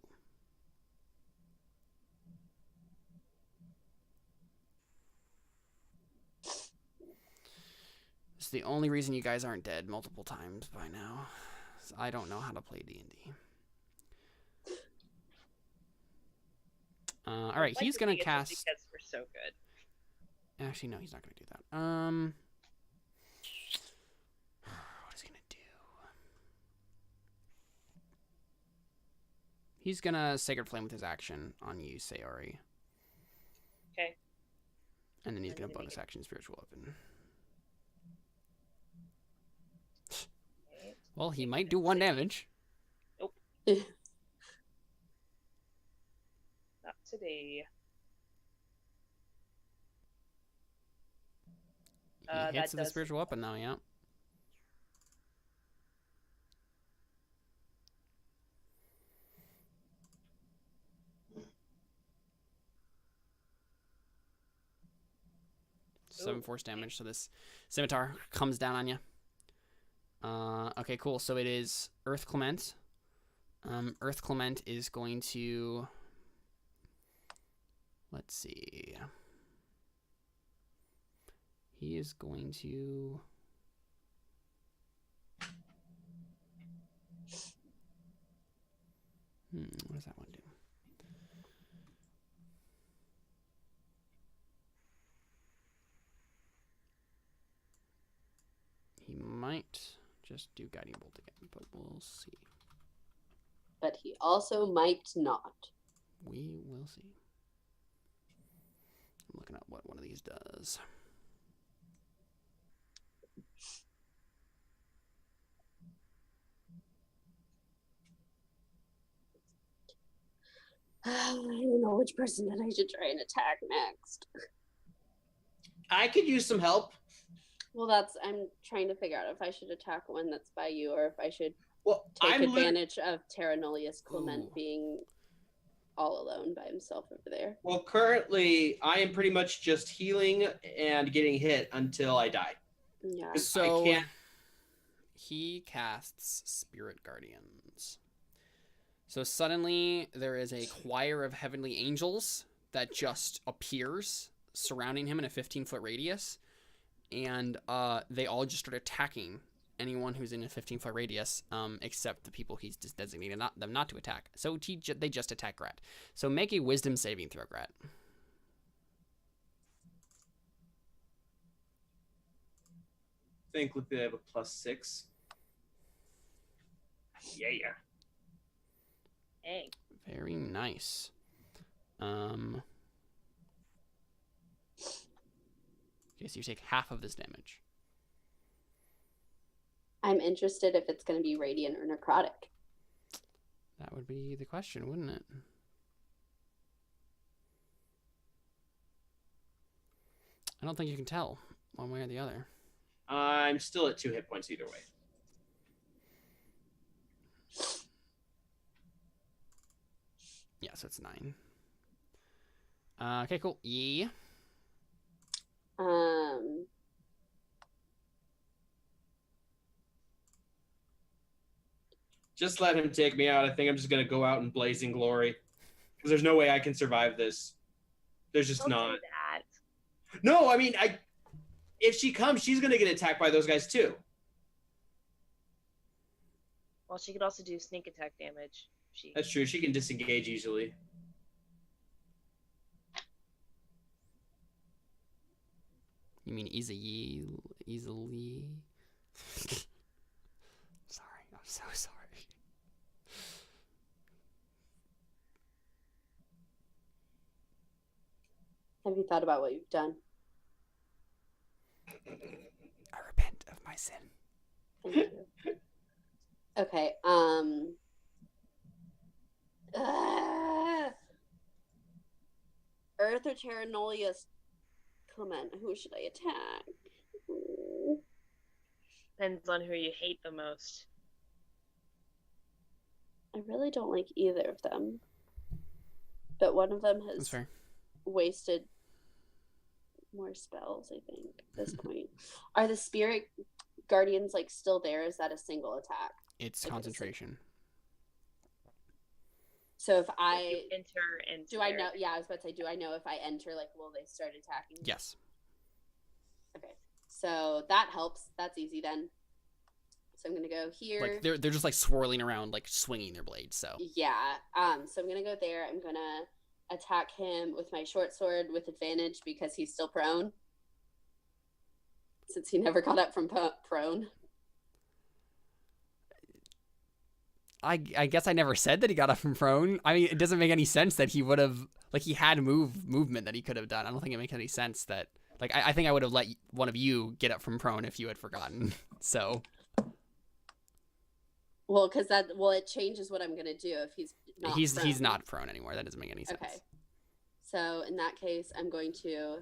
It's the only reason you guys aren't dead multiple times by now. I don't know how to play D&D. All right, he's gonna cast. Because we're so good. Actually, no, he's not gonna do that. What is he gonna do? He's gonna Sacred Flame with his action on you, Saori. Okay. And then he's gonna bonus action Spiritual Weapon. Well, he might do 1 damage. Nope. Not today. He hits with the Spiritual Weapon though, yeah. Ooh. 7 force damage, so this scimitar comes down on you. Okay, cool. So it is Earth Clement. Earth Clement is going to... Let's see. He is going to... what does that one do? He might just do Guiding Bolt again, but we'll see. But he also might not. We will see. I'm looking at what one of these does. I don't know which person that I should try and attack next. I could use some help. Well, I'm trying to figure out if I should attack one that's by you or if I should Well, take advantage of Terra Nullius Clement Ooh. being all alone by himself over there. Well, currently, I am pretty much just healing and getting hit until I die. Yeah. 'Cause So I can't. he casts Spirit Guardians. So suddenly there is a choir of heavenly angels that just appears surrounding him in a 15-foot radius. And they all just start attacking anyone who's in a 15-foot radius, except the people he's just designated them not to attack. So they just attack Grett. So make a Wisdom saving throw, Grett. I think they have a +6. Yeah. Dang. Very nice. Okay, so you take half of this damage. I'm interested if it's going to be radiant or necrotic. That would be the question, wouldn't it? I don't think you can tell one way or the other. I'm still at 2 hit points either way. Yeah, so it's 9. Okay, cool. Yeah. Just let him take me out. I think I'm just gonna go out in blazing glory, because there's no way I can survive this. There's just Don't not. do that. No, I mean, if she comes, she's gonna get attacked by those guys too. Well, she could also do sneak attack damage. That's true. She can disengage easily. You mean easily? Sorry, I'm so sorry. Have you thought about what you've done? I repent of my sin. Thank you. Okay. Earth or Terra Nullius Clement? Who should I attack? Depends on who you hate the most. I really don't like either of them. But one of them That's has fair. wasted more spells, I think, at this point. Are the spirit guardians like still there? Is that a single attack? It's Like, concentration. So if If I you enter and do, I know. Yeah, I was about to say, do I know if I enter, like, will they start attacking? Yes. Okay, so that helps. That's easy then. So I'm gonna go here. Like they're just like swirling around, like swinging their blades. So Yeah. So I'm gonna go there. I'm gonna attack him with my short sword with advantage because he's still prone. Since he never got up from prone. I guess I never said that he got up from prone. I mean, it doesn't make any sense that he would have, like, he had movement that he could have done. I don't think it makes any sense that, like, I think I would have let one of you get up from prone if you had forgotten. So. Well, because it changes what I'm gonna do if he's not. He's not prone anymore. That doesn't make any sense. Okay. So in that case, I'm going to.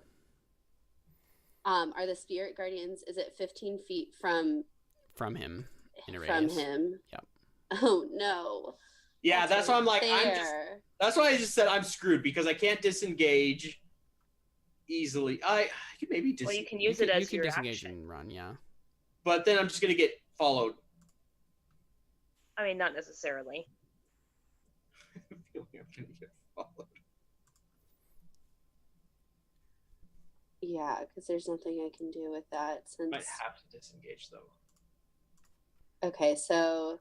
Are the spirit guardians? Is it 15 feet from him in a from radius? him? Yep. Oh no. Yeah, that's why I'm like, fair. that's why I just said I'm screwed because I can't disengage easily. I could maybe Well, you disengage, can use it as you can your disengage action. and run. Yeah. but then I'm just gonna get followed. I mean, not necessarily. I feel like I'm gonna get followed. Yeah, because there's nothing I can do with that since. Might have to disengage though. Okay, so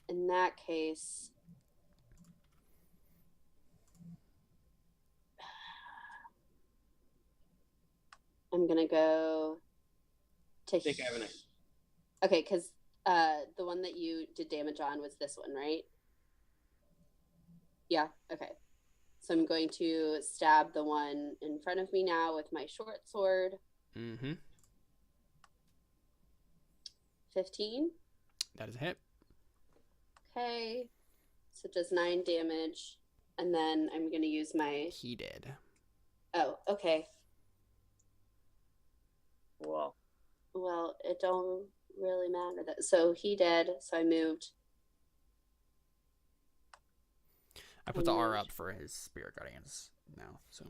in that case, I'm gonna go to. I think I have an idea. Okay, because the one that you did damage on was this one, right? Yeah. Okay. So I'm going to stab the one in front of me now with my short sword. Mm-hmm. 15. That is a hit. Okay. So it does 9 damage. And then I'm going to use my... He did. Oh, okay. Whoa. Well, it don't really matter. So he did. So I moved. I put the R up for his spirit guardians now. So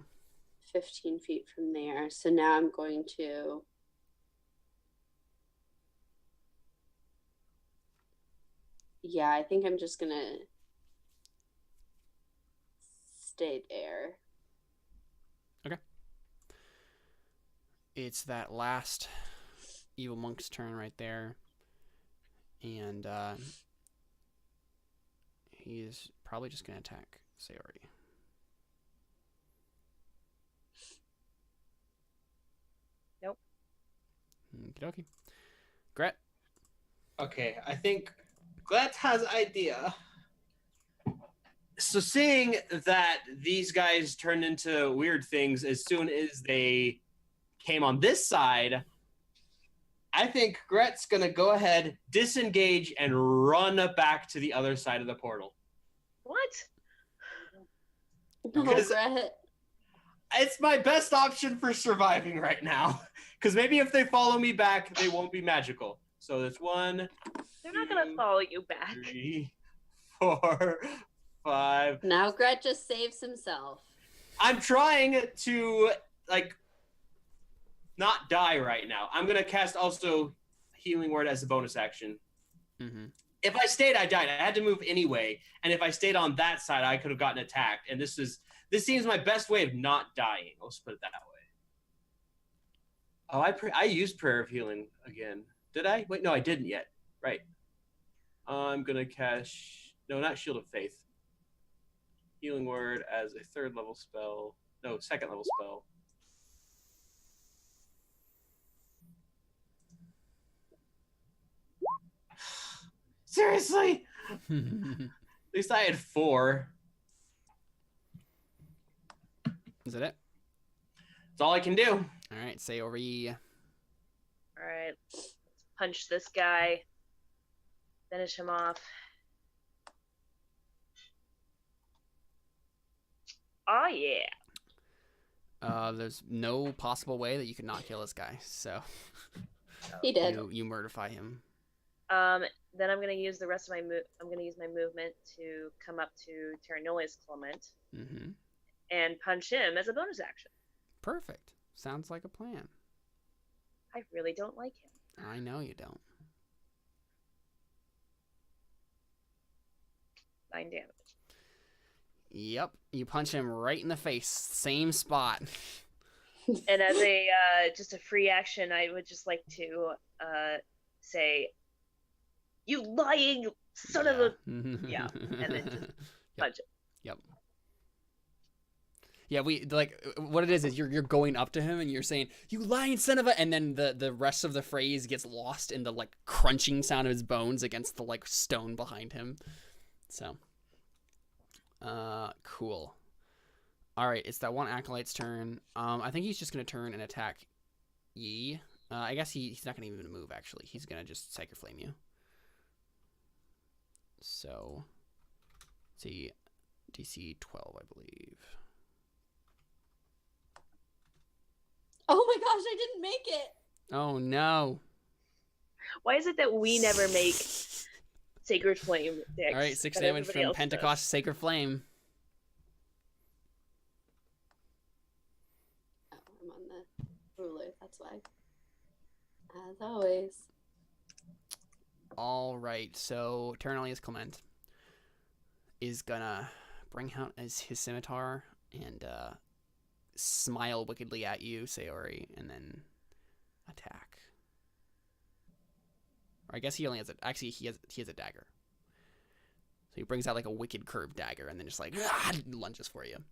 15 feet from there. So now I'm going to... Yeah, I think I'm just going to stay there. Okay. It's that last evil monk's turn right there. And he is probably just going to attack Saori. Nope. Okey-dokey. Grett. Okay, I think Glad has idea. So seeing that these guys turned into weird things as soon as they came on this side, I think Grett's gonna go ahead, disengage, and run back to the other side of the portal. What? No, Because- Grett. It's my best option for surviving right now. Because maybe if they follow me back, they won't be magical. So that's 1, They're not gonna follow you back. 3, 4, 5. Now Grett just saves himself. I'm trying to, like, not die right now. I'm going to cast also Healing Word as a bonus action. Mm-hmm. If I stayed, I died. I had to move anyway. And if I stayed on that side, I could have gotten attacked. And this seems my best way of not dying. Let's put it that way. Oh, I used Prayer of Healing again. Did I? Wait, no, I didn't yet. Right. I'm going to cast... No, not Shield of Faith. Healing Word as a 3rd level spell. No, 2nd level spell. Seriously? At least I had 4. Is that it? That's all I can do. All right, Saori. All right, let's punch this guy. Finish him off. Oh yeah. There's no possible way that you could not kill this guy, so He did. you murderify him. Then I'm gonna use the rest of my I'm gonna use my movement to come up to Terra Nullius Clement Mm-hmm. and punch him as a bonus action. Perfect. Sounds like a plan. I really don't like him. I know you don't. 9 damage. Yep, you punch him right in the face, same spot. And as a just a free action, I would just like to say, "You lying son of a..." Yeah, and then just punch it. Yep. Yeah, we like what it is you're going up to him and you're saying, "You lying son of a," and then the rest of the phrase gets lost in the like crunching sound of his bones against the like stone behind him. So, cool. All right, it's that one acolyte's turn. I think he's just gonna turn and attack Yi. I guess he's not gonna even move actually. He's gonna just Psychic Flame you. So, let's see, DC 12, I believe. Oh my gosh, I didn't make it. Oh no. Why is it that we never make Sacred Flame decks? All right, 6 that damage everybody from else Pentecost Sacred Flame. Oh, I'm on the ruler, that's why. As always. All right, so Terra Nullius Clement is gonna bring out his scimitar and smile wickedly at you, Saori, and then attack. Or I guess he only has actually he has a dagger. So he brings out like a wicked curved dagger and then just like lunges for you.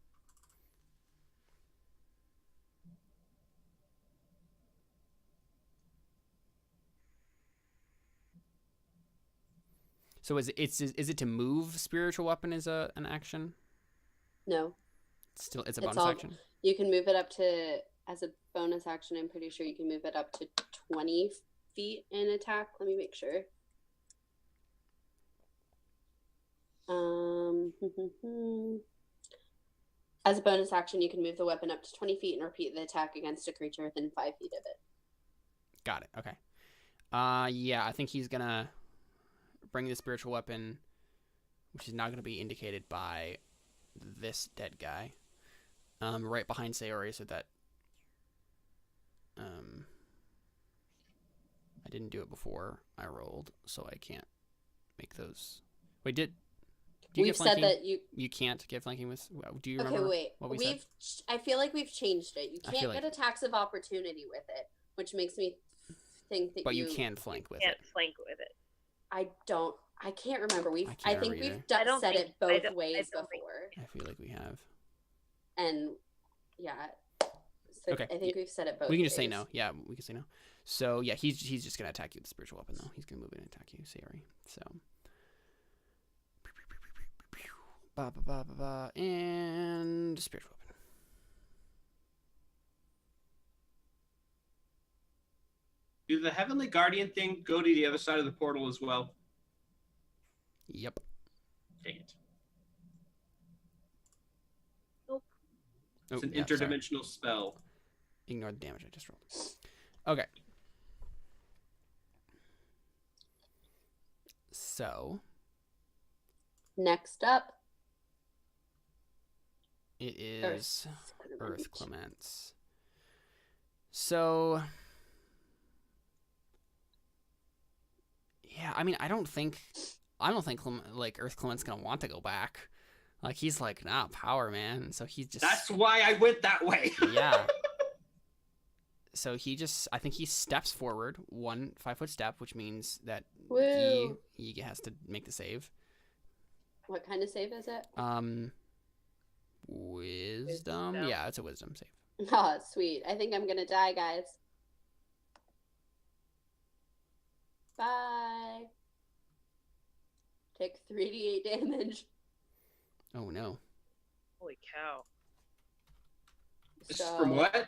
So is it to move spiritual weapon as an action? No. It's a bonus action. You can move it up to, as a bonus action, I'm pretty sure you can move it up to 20 feet in attack. Let me make sure. As a bonus action, you can move the weapon up to 20 feet and repeat the attack against a creature within 5 feet of it. Got it. Okay. Yeah, I think he's gonna bring the spiritual weapon, which is now gonna be indicated by this dead guy, right behind Saori, so that I didn't do it before I rolled, so I can't make those. Wait, do you We've get flanking? said that you can't get flanking with. Do you remember? Okay, wait. What we said? I feel like we've changed it. You I feel can't like- get attacks of opportunity with it, which makes me think that But you can flank with Can't it. flank with it. I can't remember. I I can't think remember we've I don't said think- it I both don't- I ways don't think- before. I feel like we have. And yeah. So Okay. I think we've said it both We can just say ways. no. Yeah, we can say no. So yeah, he's just gonna attack you with the spiritual weapon though. He's gonna move in and attack you, Saori. So. And spiritual weapon. Do the Heavenly Guardian thing go to the other side of the portal as well? Yep. Dang it. Nope. It's an yeah, sorry. interdimensional spell. Ignore the damage I just rolled. Okay. So Next up, it is Earth Clements. So yeah, I mean, I don't think like Earth Clement's gonna want to go back. Like he's like, nah, power, man. So he's just That's why I went that way. yeah. So I think he steps forward 1 5-foot step, which means that Woo. he has to make the save. What kind of save is it? Wisdom. Yeah, it's a wisdom save. Oh, sweet. I think I'm gonna die, guys. Bye. Take 3d8 damage. Oh no. Holy cow. This is from what?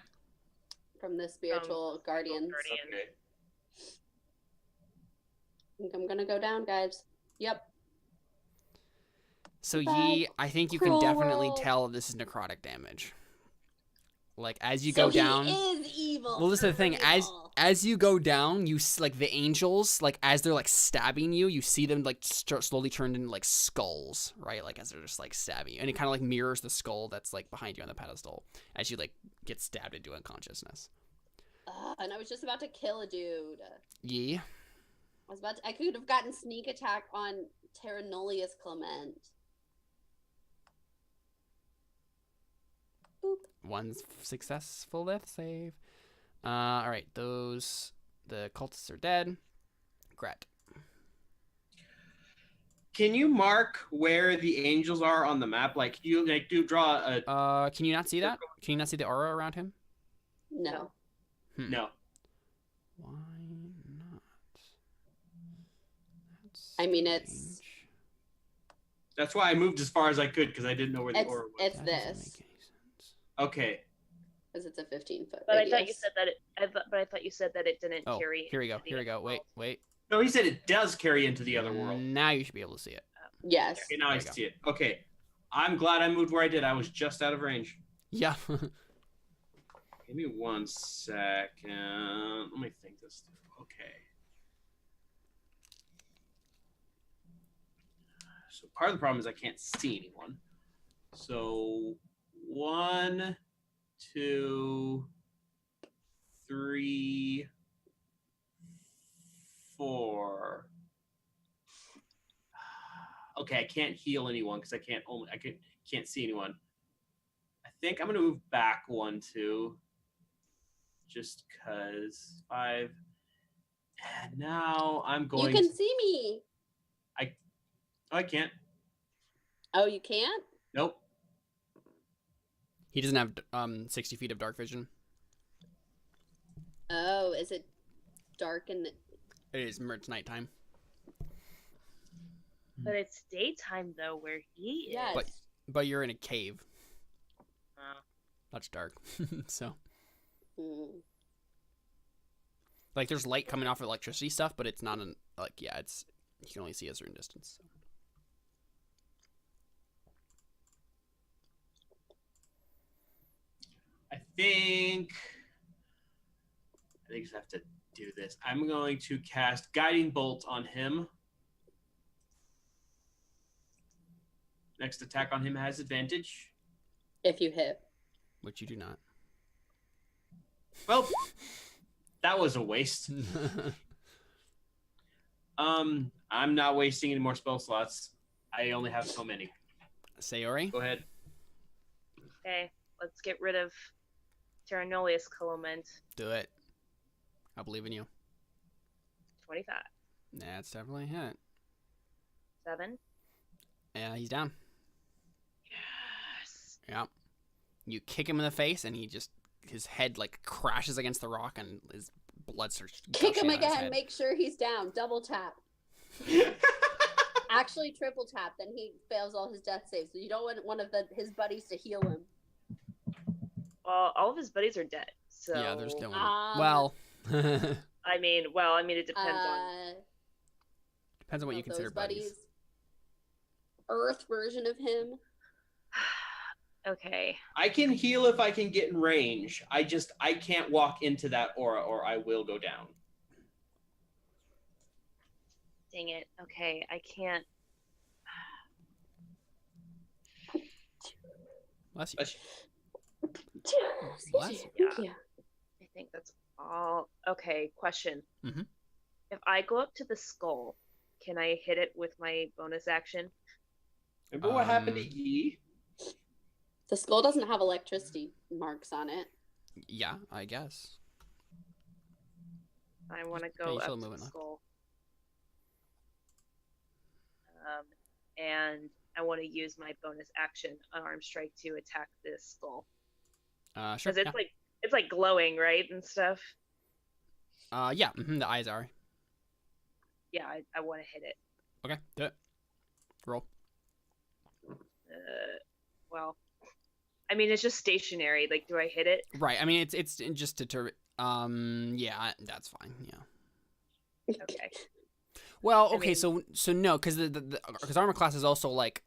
From the spiritual guardians. Guardian. Okay. I think I'm gonna go down, guys. Yep. So Bye. I think you Cruel can definitely world. tell this is necrotic damage. Like as you So go down. he is evil. Well, this is the thing. evil. As you go down, like the angels, like as they're like stabbing you, you see them like slowly turn into like skulls, right? Like as they're just like stabbing you, and it kind of like mirrors the skull that's like behind you on the pedestal as you like get stabbed into unconsciousness. And I was just about to kill a dude. Yeah. I could have gotten sneak attack on Terra Nullius Clement. Boop. One successful death save. All right, the cultists are dead. Grett. Can you mark where the angels are on the map? Like you like do draw a Can you not see that? Can you not see the aura around him? No. no. Why not? That's I mean, it's- strange. That's why I moved as far as I could because I didn't know where the aura was. It's That doesn't this. make any sense. Okay. Because it's a 15-foot But I radius. thought you said that I thought you said that it didn't Oh, carry. here we go. into the Here we go. other Wait, world. wait. No, he said it does carry into the other world. Now you should be able to see it. Yes. Okay, now I There you go. see it. Okay. I'm glad I moved where I did. I was just out of range. Yeah. Give me 1 second. Let me think this through. Okay. So part of the problem is I can't see anyone. So 1, 2, 3, 4. Okay, I can't heal anyone because I can't see anyone. I think I'm gonna move back 1, 2, just cause 5. And now I'm You going. can see me. I can't. Oh, you can't? Nope. He doesn't have 60 feet of dark vision. Oh, is it dark in the... It is. It's nighttime. But it's daytime though, where he is. Yes. But you're in a cave. Oh. That's dark. So Hmm. like there's light coming off of electricity stuff, but it's not it's you can only see a certain distance. So. I think I just have to do this. I'm going to cast Guiding Bolt on him. Next attack on him has advantage. If you hit. Which you do not. Well, that was a waste. I'm not wasting any more spell slots. I only have so many. Saori. Go ahead. Okay, let's get rid of Terra Nullius Clement. Do it. I believe in you. 25. That's definitely a hit. 7. Yeah, he's down. Yes. Yeah. You kick him in the face, and his head like crashes against the rock, and his blood starts. Kick him gushing out his again. head. Make sure he's down. Double tap. Actually, triple tap. Then he fails all his death saves. So you don't want one of his buddies to heal him. Well, all of his buddies are dead. So Yeah, there's no one. Um, Well, I mean, it depends on. depends on what you of consider those buddies. Earth version of him. Okay. I can heal if I can get in range. I can't walk into that aura or I will go down. Dang it. Okay, I can't. Bless you. Bless Bless you. Thank you. I think that's all. Okay, question. Mhm. If I go up to the skull, can I hit it with my bonus action? Remember what happened to Yi? The skull doesn't have electricity marks on it. Yeah, I guess. I want to Yeah, go you up still to have the movement left. skull. And I want to use my bonus action unarmed strike to attack this skull. Sure. Because it's like glowing, right, and stuff. Yeah. The eyes are. Yeah, I want to hit it. Okay, do it. Roll. Well, I mean, it's just stationary. Like, do I hit it? Right. I mean, it's just deter. Yeah, that's fine. Yeah. Okay. Well, I okay. mean- So no, because because armor class is also like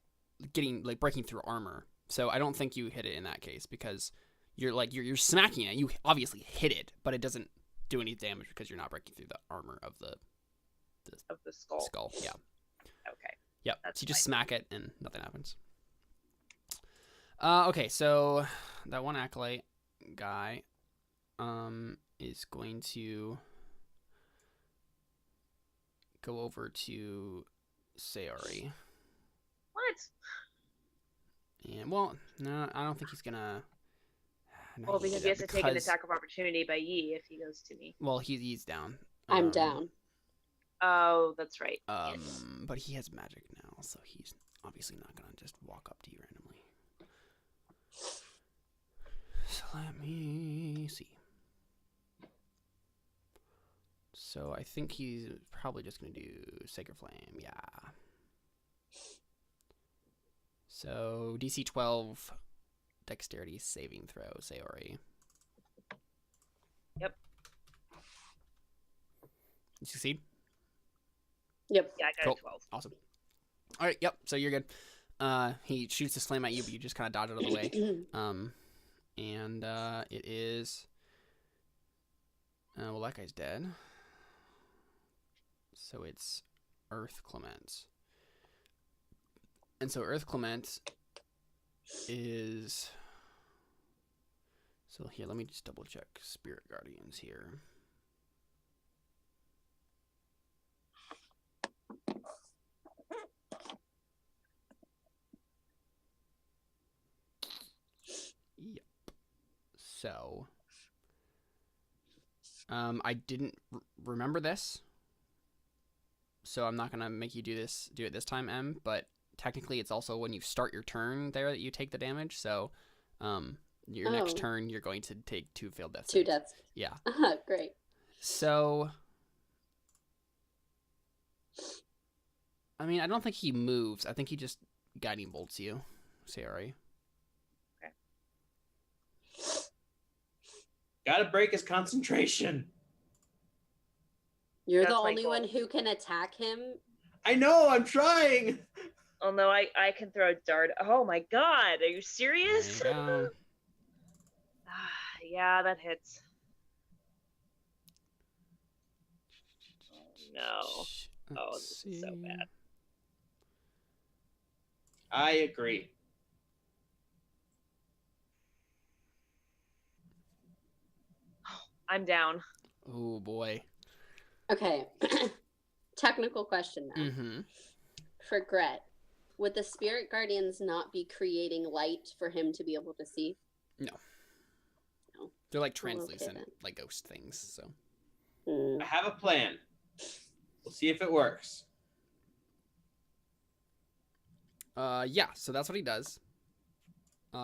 breaking through armor. So I don't think you hit it in that case because you're smacking it. You obviously hit it, but it doesn't do any damage because you're not breaking through the armor of the skull. skull. Yeah. Okay. Yep. That's So you just fine. smack it and nothing happens. Okay, so that one acolyte guy is going to go over to Saori. What? And well, no, I don't think he's gonna. No, Well, he because can't he has do to that take an because- attack of opportunity by Yi if he goes to me. Well, he's down. I'm down. Oh, that's right. But he has magic now, so he's obviously not gonna just walk up to you randomly. So let me see. So I think he's probably just gonna do Sacred Flame, yeah. So DC 12 Dexterity saving throw, Saori. Yep. You succeed? Yep. Yeah, I got Cool. a 12. Awesome. All right, yep, so you're good. He shoots his flame at you, but you just kind of dodge out of the way. And it is... well, that guy's dead. So it's Earth Clement. And so Earth Clement is... So here, let me just double check Spirit Guardians here. Yep. So, I didn't remember this, so I'm not gonna make you do it this time, Em. But technically, it's also when you start your turn there that you take the damage. So, your next turn, you're going to take 2 failed death 2 saves. deaths. Yeah. Great. So, I mean, I don't think he moves. I think he just guiding bolts you, Saori. Gotta break his concentration. You're That's the my only goal. one who can attack him. I know, I'm trying. Oh no, I can throw a dart. Oh my god, are you There serious? you go. Yeah, that hits. No. Oh, Let's this is so see. bad. I agree. I'm down. Oh boy. Okay. Technical question now. Mm-hmm. For Grett, would the spirit guardians not be creating light for him to be able to see? They're like Oh, okay, translucent, then. like ghost things. So. Hmm. I have a plan. We'll see if it works. Yeah. So that's what he does.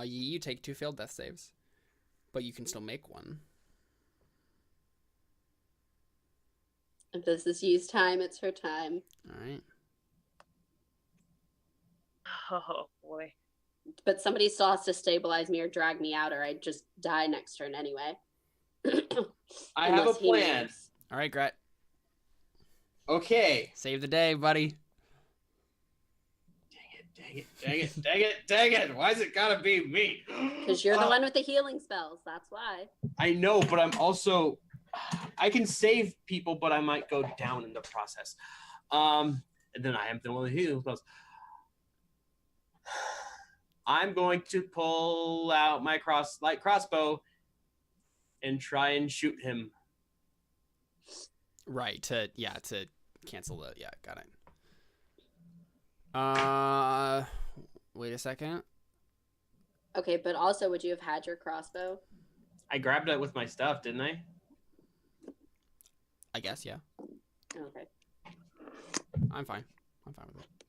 You take 2 failed death saves, but you can still make one. If this is Yu's time, it's her time. All right. Oh boy. But somebody still has to stabilize me or drag me out, or I'd just die next turn anyway. I have a Unless he plan. moves. All right, Grett. Okay. Save the day, buddy. Dang it. Why's it gotta be me? Because you're the one with the healing spells. That's why. I know, but I'm also... I can save people, but I might go down in the process. And then I am the one with the healing spells. I'm going to pull out my light crossbow and try and shoot him. Right. To cancel the. Yeah, got it. Wait a second. Okay, but also, would you have had your crossbow? I grabbed it with my stuff, didn't I? I guess, yeah. Okay. I'm fine with it.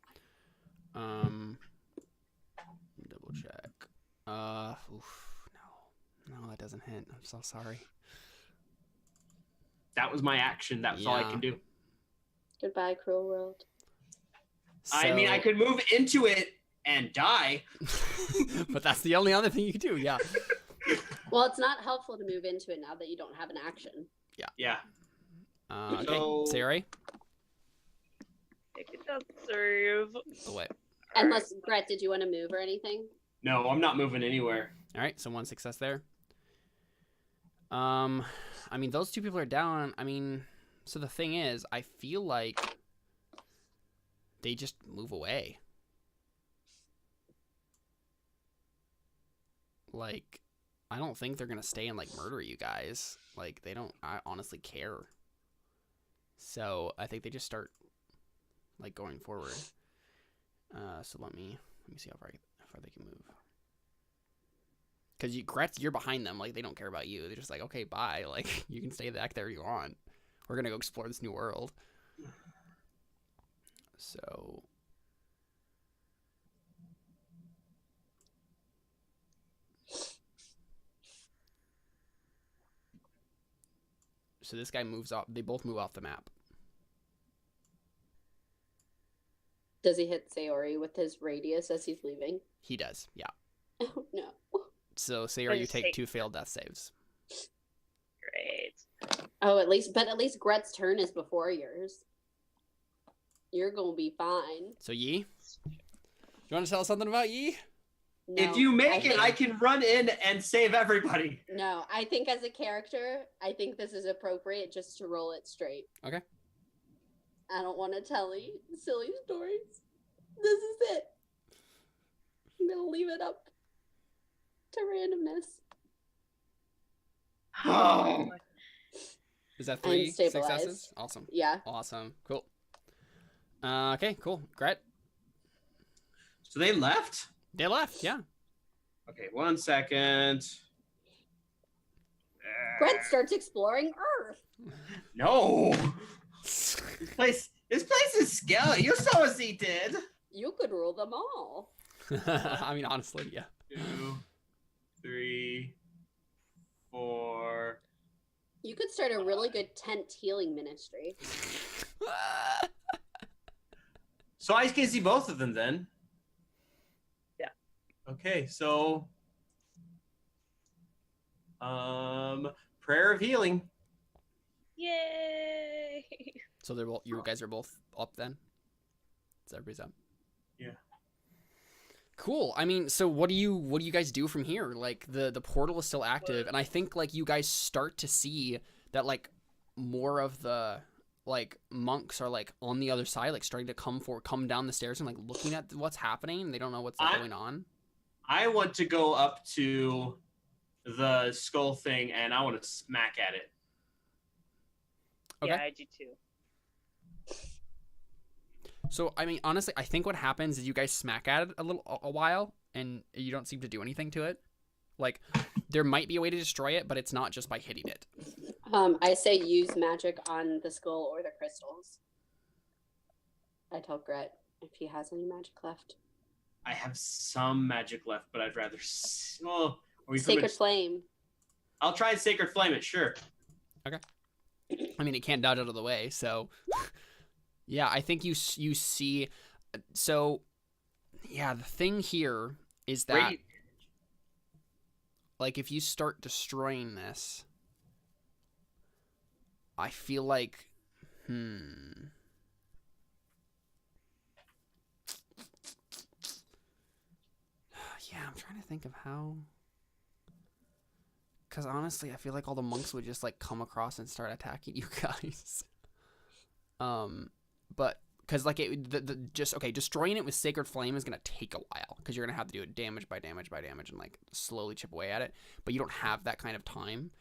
Double check. Oof, no, that doesn't hit. I'm so sorry. That was my action. That's all I can do. Goodbye, cruel world. I mean, I could move into it and die. But that's the only other thing you can do. Yeah. Well, it's not helpful to move into it now that you don't have an action. Yeah. Okay, So- Saori. It doesn't serve. Away. Unless, Grett, did you want to move or anything? No, I'm not moving anywhere. All right, so 1 success there. I mean, those two people are down. I mean, so the thing is, I feel like they just move away. Like, I don't think they're gonna stay and like murder you guys. Like, they don't. I honestly care. So I think they just start like going forward. So let me see how far they can move. Because Grett, you're behind them. Like, they don't care about you. They're just like, okay, bye. Like, you can stay back there if you want. We're gonna go explore this new world. So. So this guy moves off. They both move off the map. Does he hit Saori with his radius as he's leaving? He does, yeah. Oh, no. So Saori, you take 2 failed death saves. Great. Oh, at least Grett's turn is before yours. You're gonna be fine. So Yi, you want to tell us something about Yi? No, If you make it, think- I can run in and save everybody. No, I think as a character, I think this is appropriate just to roll it straight. Okay. I don't want to tell you silly stories. This is it. I'm gonna leave it up to randomness. Oh. Is that I'm 3 stabilized. successes? Awesome. Yeah. Awesome. Cool. Okay, cool. Grett, So they left? they left, yeah. Okay, 1 second. Grett starts exploring Earth. No. This place is scary. You saw what he did. You could rule them all. I mean, honestly, yeah. 2, 3, 4. You could start a really good tent healing ministry. So I can see both of them then. Yeah. Okay, so prayer of healing. Yay! So they're both, you guys are both up then? So everybody's up. Yeah. Cool. I mean, so what do you guys do from here? Like the portal is still active, and I think like you guys start to see that like more of the like monks are like on the other side, like starting to come down the stairs and like looking at what's happening. They don't know what's like, going on. I want to go up to the skull thing and I want to smack at it. Okay. Yeah, I do too. So I mean, honestly, I think what happens is you guys smack at it a while, and you don't seem to do anything to it. Like there might be a way to destroy it, but it's not just by hitting it. I say use magic on the skull or the crystals. I tell Grett if he has any magic left. I have some magic left, but I'd rather. Oh, are we Sacred Flame. I'll try Sacred Flame it, sure. Okay. I mean, it can't dodge out of the way, so yeah, I think you see. So yeah, the thing here is that Wait. like if you start destroying this, I feel like yeah, I'm trying to think of how. Because honestly, I feel like all the monks would just like come across and start attacking you guys. But because like destroying it with Sacred Flame is gonna take a while because you're gonna have to do it damage by damage by damage and like slowly chip away at it. But you don't have that kind of time,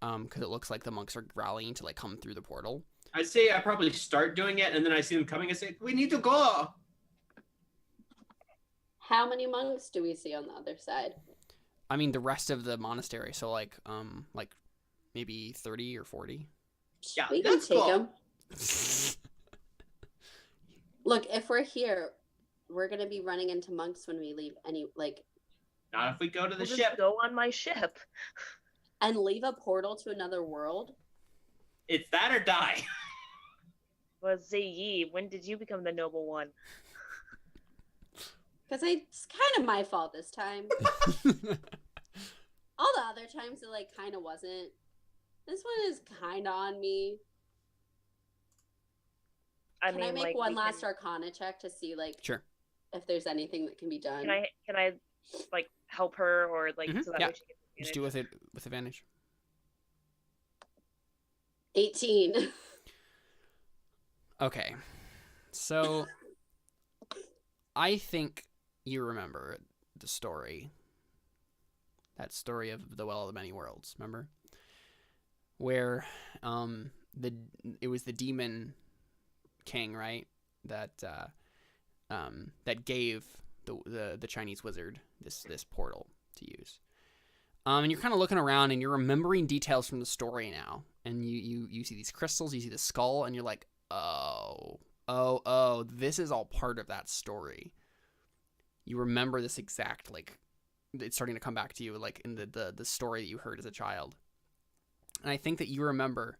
because it looks like the monks are rallying to like come through the portal. I'd say I probably start doing it, and then I see them coming and say, "We need to go." How many monks do we see on the other side? I mean, the rest of the monastery. So like maybe 30 or 40. Yeah, We can that's take cool. them. Look, if we're here, we're gonna be running into monks when we leave. Not if we go to the We'll ship. just go on my ship. And leave a portal to another world. It's that or die. Well, Yi, when did you become the noble one? Because it's kind of my fault this time. All the other times it like kind of wasn't. This one is kind of on me. Can I make one last Arcana check to see like Sure. if there's anything that can be done? Can I like help her or like so that yeah. way she gets Just do it with advantage. 18. Okay. So I think you remember the story. That story of the Well of the Many Worlds, remember? Where it was the demon king, right? That that gave the Chinese wizard this portal to use. And you're kind of looking around and you're remembering details from the story now. And you see these crystals, you see the skull, and you're like, oh, this is all part of that story. You remember this exact, like, it's starting to come back to you, like, in the story that you heard as a child. And I think that you remember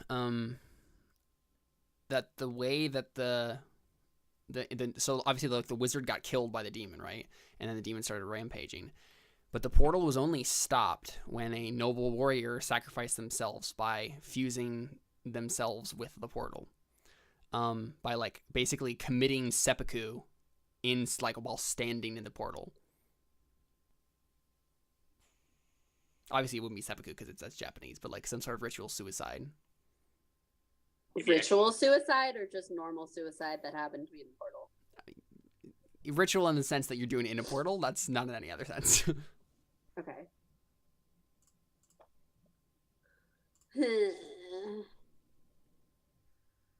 that the way that so obviously, like, the wizard got killed by the demon, right? And then the demon started rampaging. But the portal was only stopped when a noble warrior sacrificed themselves by fusing themselves with the portal. By, like, basically committing seppuku while standing in the portal. Obviously, it wouldn't be seppuku because that's Japanese, but, like, some sort of ritual suicide. Ritual suicide or just normal suicide that happened to be in the portal? Ritual in the sense that you're doing it in a portal. That's not in any other sense. Okay.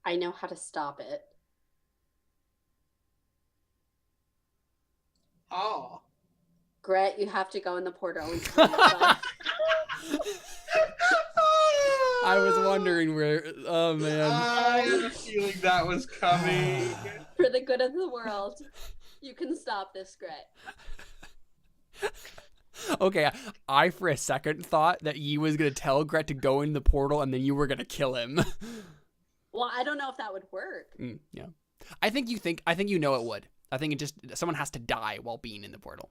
I know how to stop it. Oh. Grett, you have to go in the portal and kill yourself. I was wondering where. Oh man. I had a feeling that was coming. For the good of the world, you can stop this, Grett. Okay, I for a second thought that you was gonna tell Grett to go in the portal and then you were gonna kill him. Well, I don't know if that would work. Yeah, I think you know it would. I think someone has to die while being in the portal.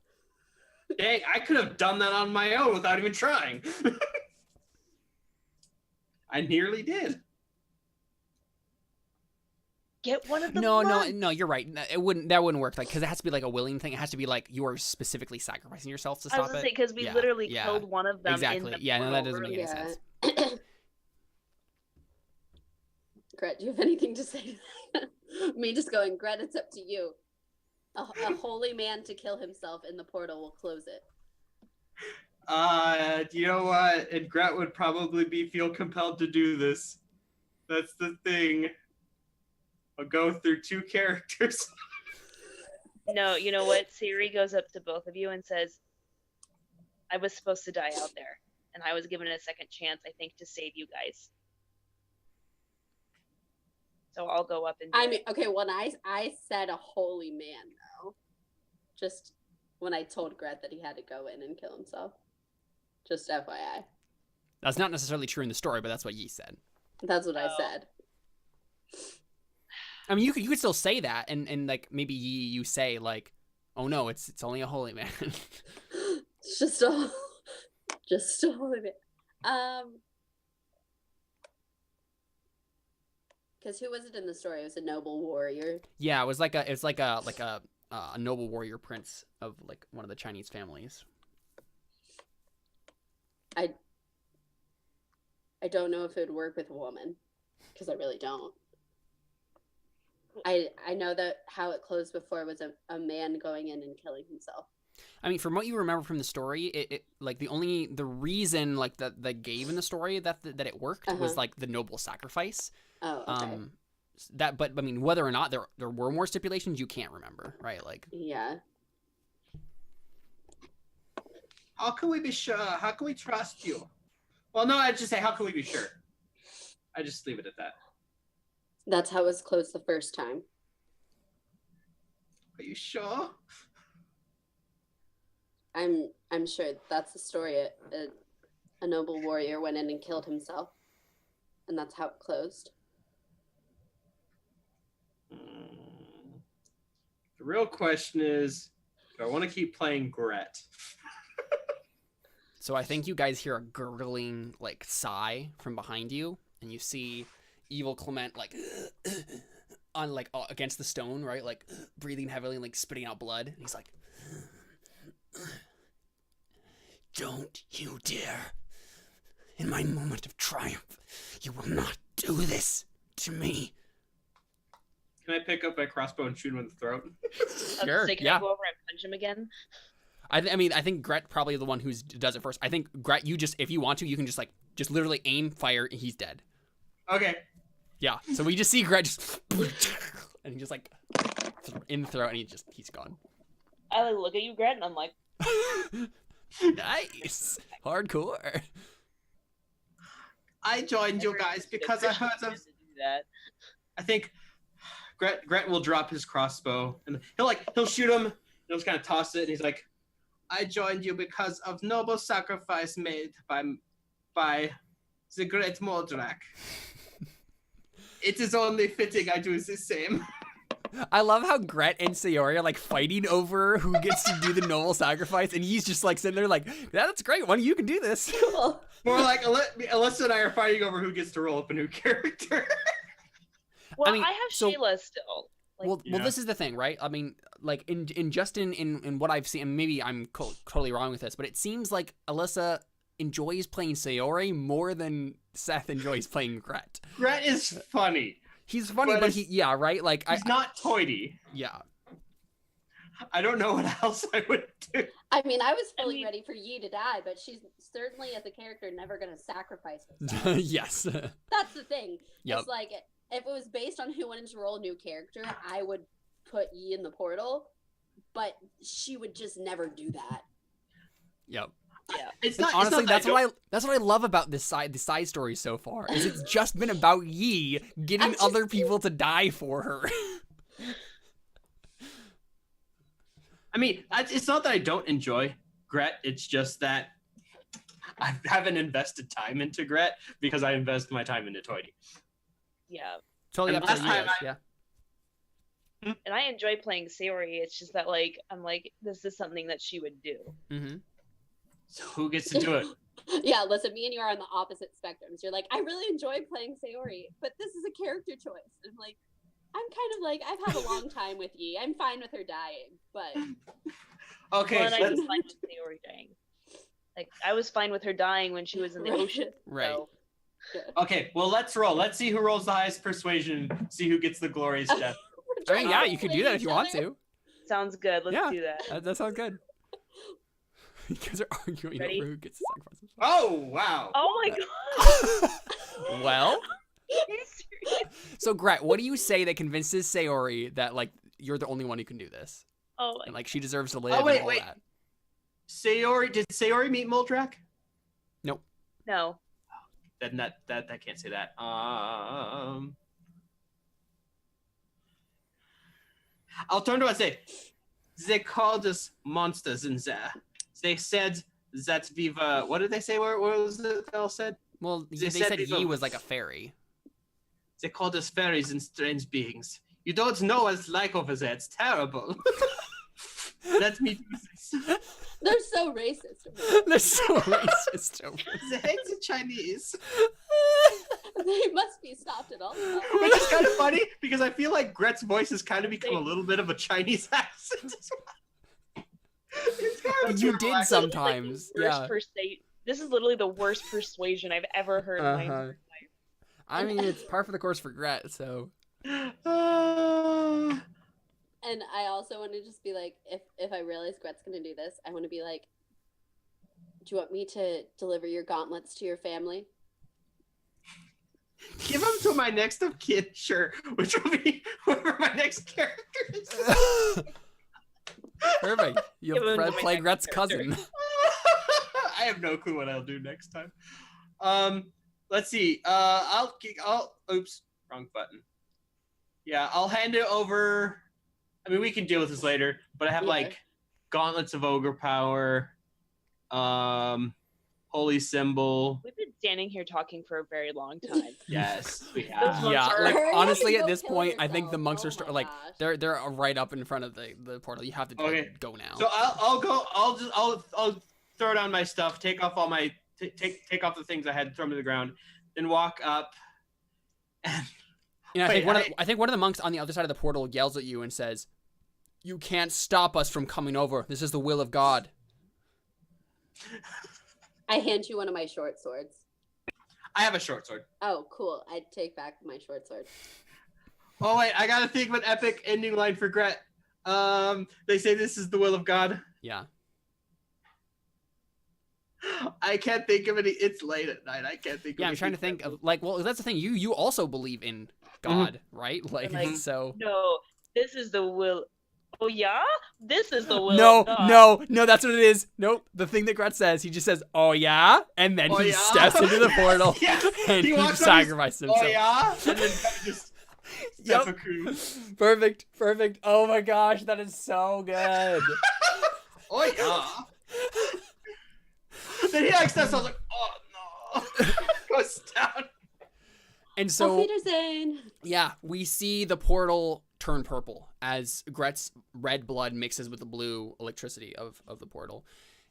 Dang, I could have done that on my own without even trying. I nearly did. Get one of the No, you're right. That wouldn't work. Like, because it has to be like a willing thing. It has to be like you are specifically sacrificing yourself to stop I was gonna say because we literally killed one of them. Exactly. In the No, that portal doesn't make any sense. Grett, do you have anything to say to that? Me just going, Grett, it's up to you. A holy man to kill himself in the portal will close it. You know what? And Grett would probably feel compelled to do this. That's the thing. I'll go through two characters. No, you know what? Saori goes up to both of you and says, I was supposed to die out there, and I was given a second chance, I think, to save you guys. So I'll go up and do it. Okay, when I said a holy man, though. Just when I told Grett that he had to go in and kill himself. Just FYI. That's not necessarily true in the story, but that's what Yi said. That's what I said. I mean, you could still say that, and like maybe you say like, "Oh no, it's only a holy man." It's just a holy man. Because who was it in the story? It was a noble warrior. Yeah, it was like a noble warrior prince of like one of the Chinese families. I don't know if it would work with a woman, because I really don't. I know that how it closed before was a man going in and killing himself. I mean, from what you remember from the story, it like the reason like that gave in the story that it worked was like the noble sacrifice. Oh, okay. But I mean, whether or not there were more stipulations, you can't remember, right? Like, yeah. How can we be sure? How can we trust you? Well, no, I'd just say, how can we be sure? I just leave it at that. That's how it was closed the first time. Are you sure? I'm sure that's the story. A noble warrior went in and killed himself, and that's how it closed. The real question is, do I want to keep playing Grett? So I think you guys hear a gurgling like sigh from behind you, and you see evil Clement like on like against the stone, right? Like breathing heavily and like spitting out blood. And he's like, "Don't you dare in my moment of triumph. You will not do this to me. Can I pick up my crossbow and shoot him in the throat? Sure, Can yeah. I go over and punch him again? I mean, I think Grett probably the one who does it first. I think Grett, you just, if you want to, you can just literally aim, fire, and he's dead. Okay. Yeah. So we just see Grett just, and he just like in the throat, and he's gone. I look at you, Grett, and I'm like, Nice, hardcore. I joined you guys because I heard of. that. I think Grett will drop his crossbow and he'll shoot him. He'll just kind of toss it, and he's like, "I joined you because of noble sacrifice made by the great Moldrak. It is only fitting I do the same." I love how Grett and Saori are like fighting over who gets to do the noble sacrifice, and he's just like sitting there like, "Yeah, that's great. One of you can do this." Cool. More like Alyssa and I are fighting over who gets to roll up a new character. Well, I mean, I have so- Shayla still. Like, Well, Yeah. this is the thing, right? I mean, like in what I've seen, and maybe I'm totally wrong with this, but it seems like Alyssa enjoys playing Saori more than Seth enjoys playing Grett. Grett is funny. He's funny, but right? Like He's not toity. yeah. I don't know what else I would do. I mean, I was fully ready for Yi to die, but she's certainly, as a character, never going to sacrifice herself. Yes. That's the thing. Yep. It's like, if it was based on who wanted to roll a new character, I would put Yi in the portal, but she would just never do that. Yep. yeah. It's And not. honestly, it's not that's what I love about the side story so far. Is it's just been about Yi getting other people to die for her. I mean, it's not that I don't enjoy Grett. It's just that I haven't invested time into Grett because I invest my time into Toity. Yeah. Totally And up to last you. time guys, I- yeah. And I enjoy playing Saori. It's just that, like, I'm like, this is something that she would do. Mm-hmm. So who gets to do it? Yeah, listen, me and you are on the opposite spectrums. You're like, I really enjoy playing Saori, but this is a character choice. I'm like, I'm kind of like, I've had a long time with Yi. I'm fine with her dying, but Okay, Well, and I let's- was fine with Saori dying. Like, I was fine with her dying when she was in the Right. ocean. Right. So, okay. Well, let's roll. Let's see who rolls the highest persuasion. See who gets the glorious death. we're I mean, trying yeah, to you could slay do that if each you want other. to. sounds good. Let's Yeah. do that. That sounds good. You guys are arguing Ready? over who gets to sacrifice himself. Oh wow! Oh my god! Well, Are you serious? so Grett, what do you say that convinces Saori that like you're the only one who can do this, Oh my and like she deserves to live wait, and all wait. that? Did Saori meet Moldrak? No. Then that I can't say that. I'll turn to her and say, they called us monsters in there. They said that we were. What did they say? What was it they all said? Well, They they said said we Yi were- was like a fairy. They called us fairies and strange beings. You don't know what it's like over there. It's terrible. Let me do this. They're so racist. They're so racist over They hate the Chinese. They must be stopped at all times. Which is kind of funny because I feel like Grett's voice has kind of become a little bit of a Chinese accent as well. It's kind of You a did accent. sometimes, Worst yeah. This is literally the worst persuasion I've ever heard in my Uh-huh. entire life. I mean, it's par for the course for Grett, so. And I also want to just be like, if I realize Grett's gonna do this, I want to be like, do you want me to deliver your gauntlets to your family? Give them to my next of kin, sure, which will be whoever my next character is. Perfect. You'll Give him to my play next Grett's character. cousin. I have no clue what I'll do next time. Let's see. Oops, wrong button. Yeah, I'll hand it over. I mean, we can deal with this later, but I have Yeah. like gauntlets of ogre power, holy symbol. We've been standing here talking for a very long time. Yes, we Those have. ones Yeah, are- like Hurry, honestly, at go this kill point, I think the yourself. monks Oh are my like gosh. they're right up in front of the portal. You have to Okay. go now. So I'll go. I'll throw down my stuff. Take off all my take off the things I had thrown to the ground, then walk up. And I Wait, think one of the monks on the other side of the portal yells at you and says, "You can't stop us from coming over. This is the will of God." I hand you one of my short swords. I have a short sword. Oh, cool. I take back my short sword. Oh wait, I gotta think of an epic ending line for Grett. They say this is the will of God. Yeah. I can't think of any. It's late at night. I can't think. Yeah, of I'm trying to think of like. Well, that's the thing. You also believe in God, right? Like, Like, so. No, this is the will. Oh yeah, this is the will. No, of God. no, that's what it is. Nope. The thing that Grett says, he just says, "Oh yeah," and then Oh, he yeah? steps into the portal Yes, and he walks on sacrifices his, himself. Oh yeah, and then just Yep. seppuku. Perfect. Oh my gosh, that is so good. Oh yeah. Then he like steps. I was like, oh no, goes down. And So, so, Peterson. yeah, we see the portal turn purple as Grett's red blood mixes with the blue electricity of the portal.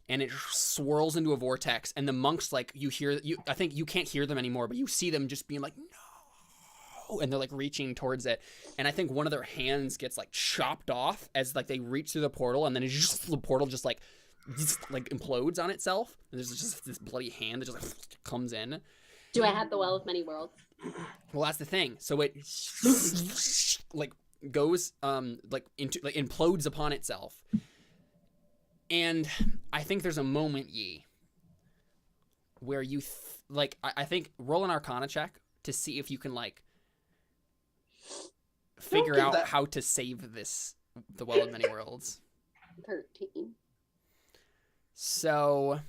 And it swirls into a vortex. And the monks, like, I think you can't hear them anymore, but you see them just being like, no. And they're, like, reaching towards it. And I think one of their hands gets, like, chopped off as, like, they reach through the portal. And then the portal just implodes on itself. And there's just this bloody hand that just, like, comes in. Do I have the Well of Many Worlds? Well, that's the thing. So it like goes implodes upon itself. And I think there's a moment, Yi, where you I think roll an Arcana check to see if you can like figure out how to save the Well of Many Worlds. 13. So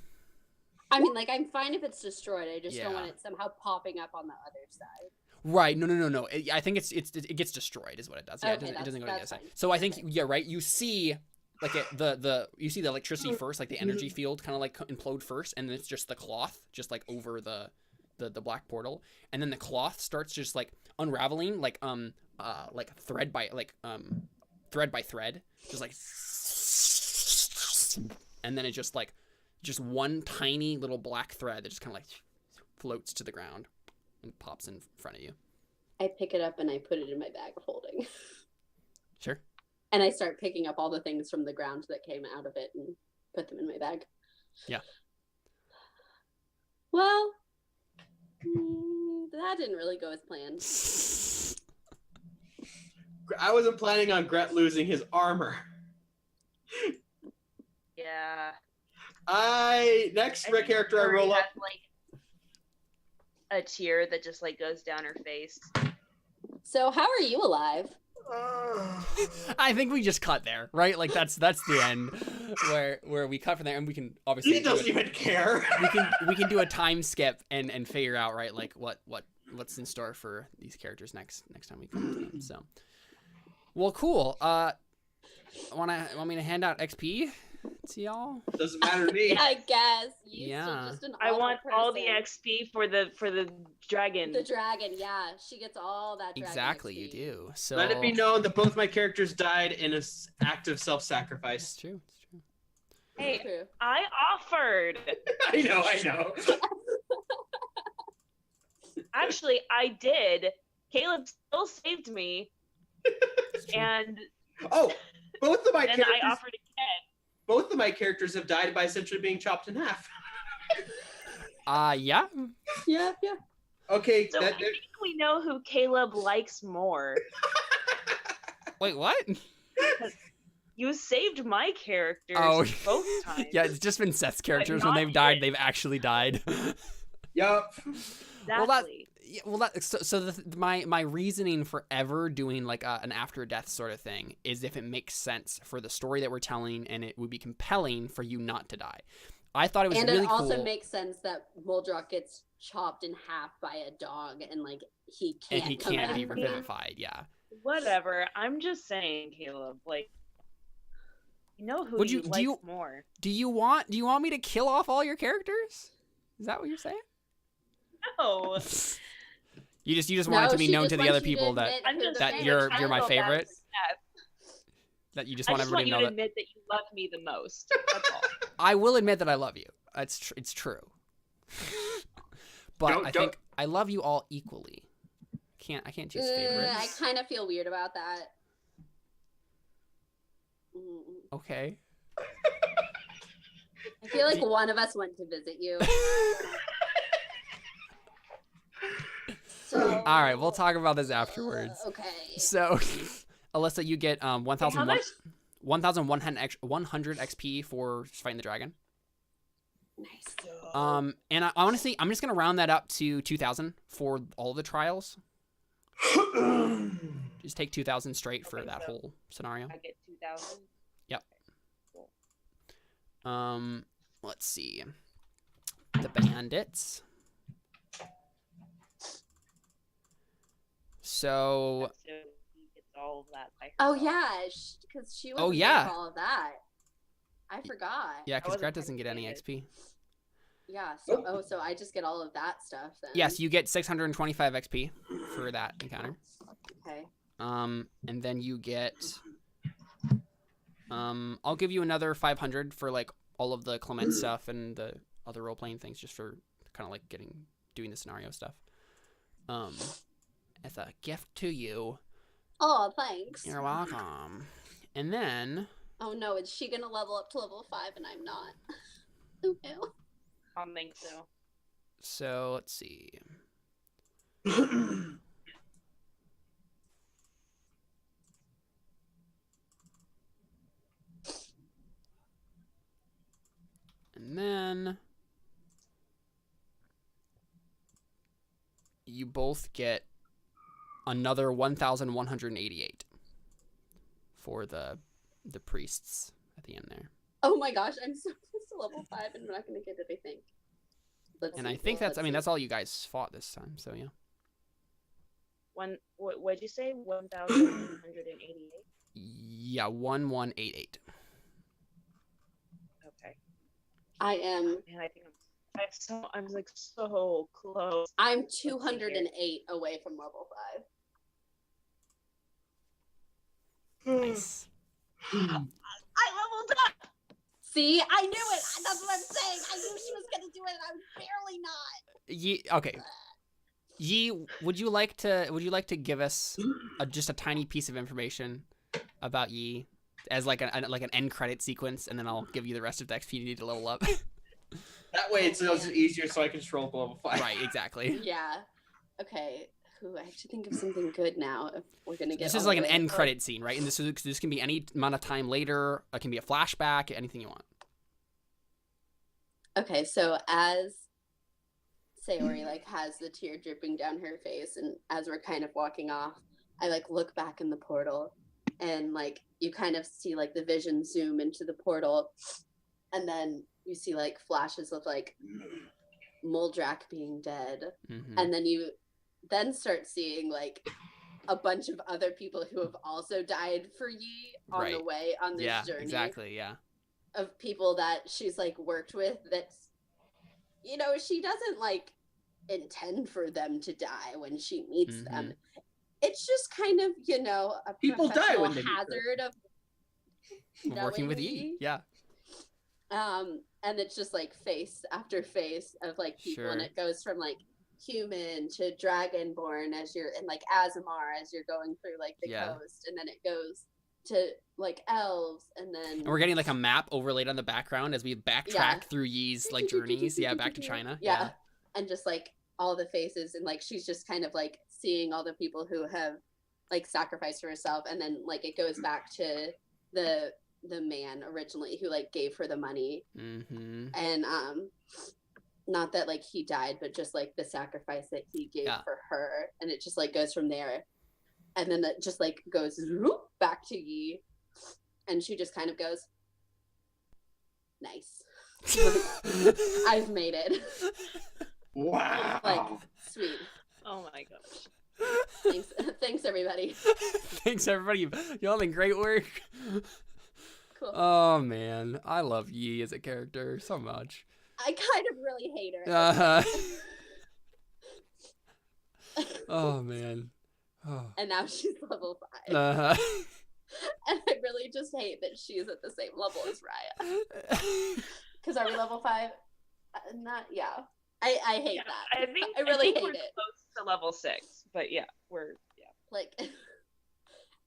I mean, like, I'm fine if it's destroyed. I just don't Yeah. want it somehow popping up on the other side. right, no. I think it gets destroyed is what it does. Yeah, Okay, it doesn't go to the other that's side. fine. So I think right. You see like you see the electricity first, like the energy field kind of like implode first, and then it's just the cloth just like over the black portal, and then the cloth starts just like unraveling like thread by thread, just like, and then it just like one tiny little black thread that just kind of like floats to the ground and pops in front of you. I pick it up and I put it in my bag of holding. Sure. And I start picking up all the things from the ground that came out of it and put them in my bag. Yeah. Well, that didn't really go as planned. I wasn't planning on Grett losing his armor. Yeah. Next character I roll up. Has, like, a tear that just like goes down her face. So how are you alive? I think we just cut there, right? Like that's the end where we cut from there, and we can obviously He doesn't even care. we can do a time skip and figure out right like what's in store for these characters next time we come to them. So, well, cool. Want me to hand out XP to y'all? Doesn't matter to me. I guess. You Yeah. Just an I awful want all the person. XP for the dragon. The dragon, yeah. She gets all that dragon Exactly, XP. you do. So Let it be known that both my characters died in an act of self-sacrifice. It's true. It's true. Hey, True. I offered. I know. Actually, I did. Caleb still saved me, It's true. and Oh, both of my then characters. I offered again. Both of my characters have died by essentially being chopped in half. Yeah. Yeah. Okay, So I think we know who Caleb likes more. Wait, what? You saved my characters Oh. both times. Yeah, it's just been Seth's characters when not they've died, his. they've actually died. Yup. Exactly. My reasoning for ever doing like an after death sort of thing is if it makes sense for the story that we're telling, and it would be compelling for you not to die. I thought it was And really it also cool. makes sense that Muldrock gets chopped in half by a dog and like he And can't he come can't back be from that. revivified. Yeah. Whatever. I'm just saying, Caleb. Like, you know who Would you you- do like you- more. Do you want me to kill off all your characters? Is that what you're saying? No. You just want it to be she known just to the wants other you to people that admit I'm who just the that saying favorite you're my child favorite. is. That you just I want just everybody want to you know to that admit that you love me the most. That's all. I will admit that I love you. It's true. But Don't- I don't- think I love you all equally. I can't choose favorites. I kind of feel weird about that. Okay. I feel like one of us went to visit you. So. All right, we'll talk about this afterwards. Okay. So, Alyssa, you get How 1,100 much? 100 XP for fighting the dragon. Nice. And I honestly, I'm just gonna round that up to 2,000 for all the trials. Just take 2,000 straight for Okay, that so whole scenario. I get 2,000. Yep. Okay, cool. Let's see. The bandits. So, So he gets all of that by Oh herself. yeah, because she was. Oh, yeah. All of that. I forgot. yeah, because wasn't Grett doesn't get any participated. XP. Yeah. So so I just get all of that stuff then. Yes, you get 625 XP for that encounter. Okay. And then you get, I'll give you another 500 for like all of the Clement stuff and the other role playing things, just for kind of like doing the scenario stuff. As a gift to you. Oh, thanks. You're welcome. And then, Oh no, is she gonna level up to level 5 and I'm not? Ooh, ew. I don't think so. so let's see. And then you both get another 1,188 for the priests at the end there. Oh my gosh, I'm so close to level 5 and I'm not gonna get it, I think. Let's And see. I think Well, that's, I let's mean, see. that's all you guys fought this time, so yeah. What'd you say? 1,188? Yeah, 1,188. Okay. I am. Man, I think I'm like so close. I'm see here. 208 away from level 5. Nice. I leveled up. See, I knew it. That's what I'm saying. I knew she was gonna do it, and I was barely not. Okay. Yi, would you like to give us just a tiny piece of information about Yi as like an end credit sequence, and then I'll give you the rest of the XP you need to level up. That way it's easier so I can just roll up level 5. Right, exactly. Yeah. Okay. Ooh, I have to think of something good now if we're gonna get. This is all like the an way end up. credit scene, right? And this can be any amount of time later. It can be a flashback, anything you want. Okay, so as Saori like has the tear dripping down her face, and as we're kind of walking off, I like look back in the portal, and like you kind of see like the vision zoom into the portal, and then you see like flashes of like Muldrak being dead, Mm-hmm. and then you then start seeing like a bunch of other people who have also died for Yi on the Right. way on this Yeah, journey. exactly. Yeah. Of people that she's like worked with, that's, you know, she doesn't like intend for them to die when she meets Mm-hmm. them. It's just kind of, you know, a People die professional when they meet them. hazard of Working with knowing Yi. Yeah. and it's just like face after face of like people, and Sure. it goes from like human to dragonborn as you're, and like Azamar as you're going through like the Yeah. coast, and then it goes to like elves, and then And we're getting like a map overlaid on the background as we backtrack Yeah. through Yi's like journeys. Yeah, back to China. Yeah. And just like all the faces, and like she's just kind of like seeing all the people who have like sacrificed for herself, and then like it goes back to the man originally who like gave her the money, Mm-hmm. and not that like he died, but just like the sacrifice that he gave Yeah. for her, and it just like goes from there, and then it just like goes whoop, back to Yi, and she just kind of goes, nice. I've made it. Wow. Like, sweet. Oh my gosh. Thanks everybody. Thanks everybody. Y'all did great work. Cool. Oh man, I love Yi as a character so much. I kind of really hate her. Uh-huh. Oh man. Oh. And now she's level 5. Uh-huh. And I really just hate that she's at the same level as Raya. Because are we level 5? Not, yeah. I hate that. I think I really think hate we're it. close to level 6, but yeah, yeah. Like,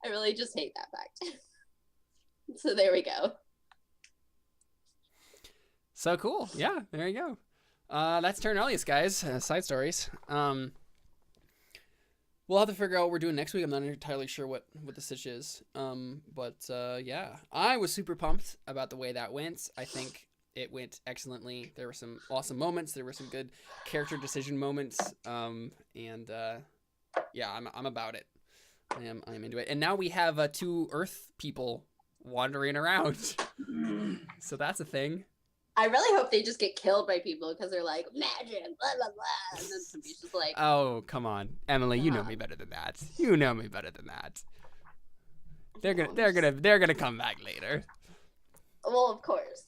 I really just hate that fact. So there we go. So cool. Yeah, there you go. That's Terra Nullius, guys. Side stories. we'll have to figure out what we're doing next week. I'm not entirely sure what the stitch is. Yeah, I was super pumped about the way that went. I think it went excellently. There were some awesome moments. There were some good character decision moments. Yeah, I'm about it. I'm into it. And now we have 2 Earth people wandering around. So that's a thing. I really hope they just get killed by people because they're like magic, blah blah blah, and then somebody's just like, Oh, come on, Emily, you know me better than that. You know me better than that. They're gonna come back later. well, of course.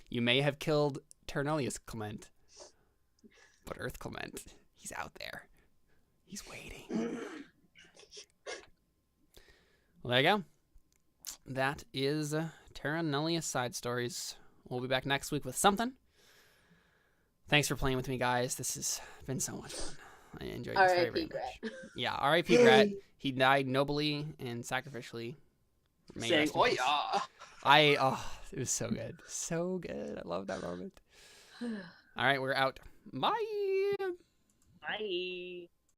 You may have killed Terra Nullius, Clement, but Earth Clement, he's out there. He's waiting. Well, there you go. That is Terra Nullius Side Stories. We'll be back next week with something. Thanks for playing with me, guys. This has been so much fun. I enjoyed this very, very much. Yeah, R.I.P. Grett. He died nobly and sacrificially. Saying, oh yeah. It was so good. So good. I love that moment. All right, we're out. Bye. Bye.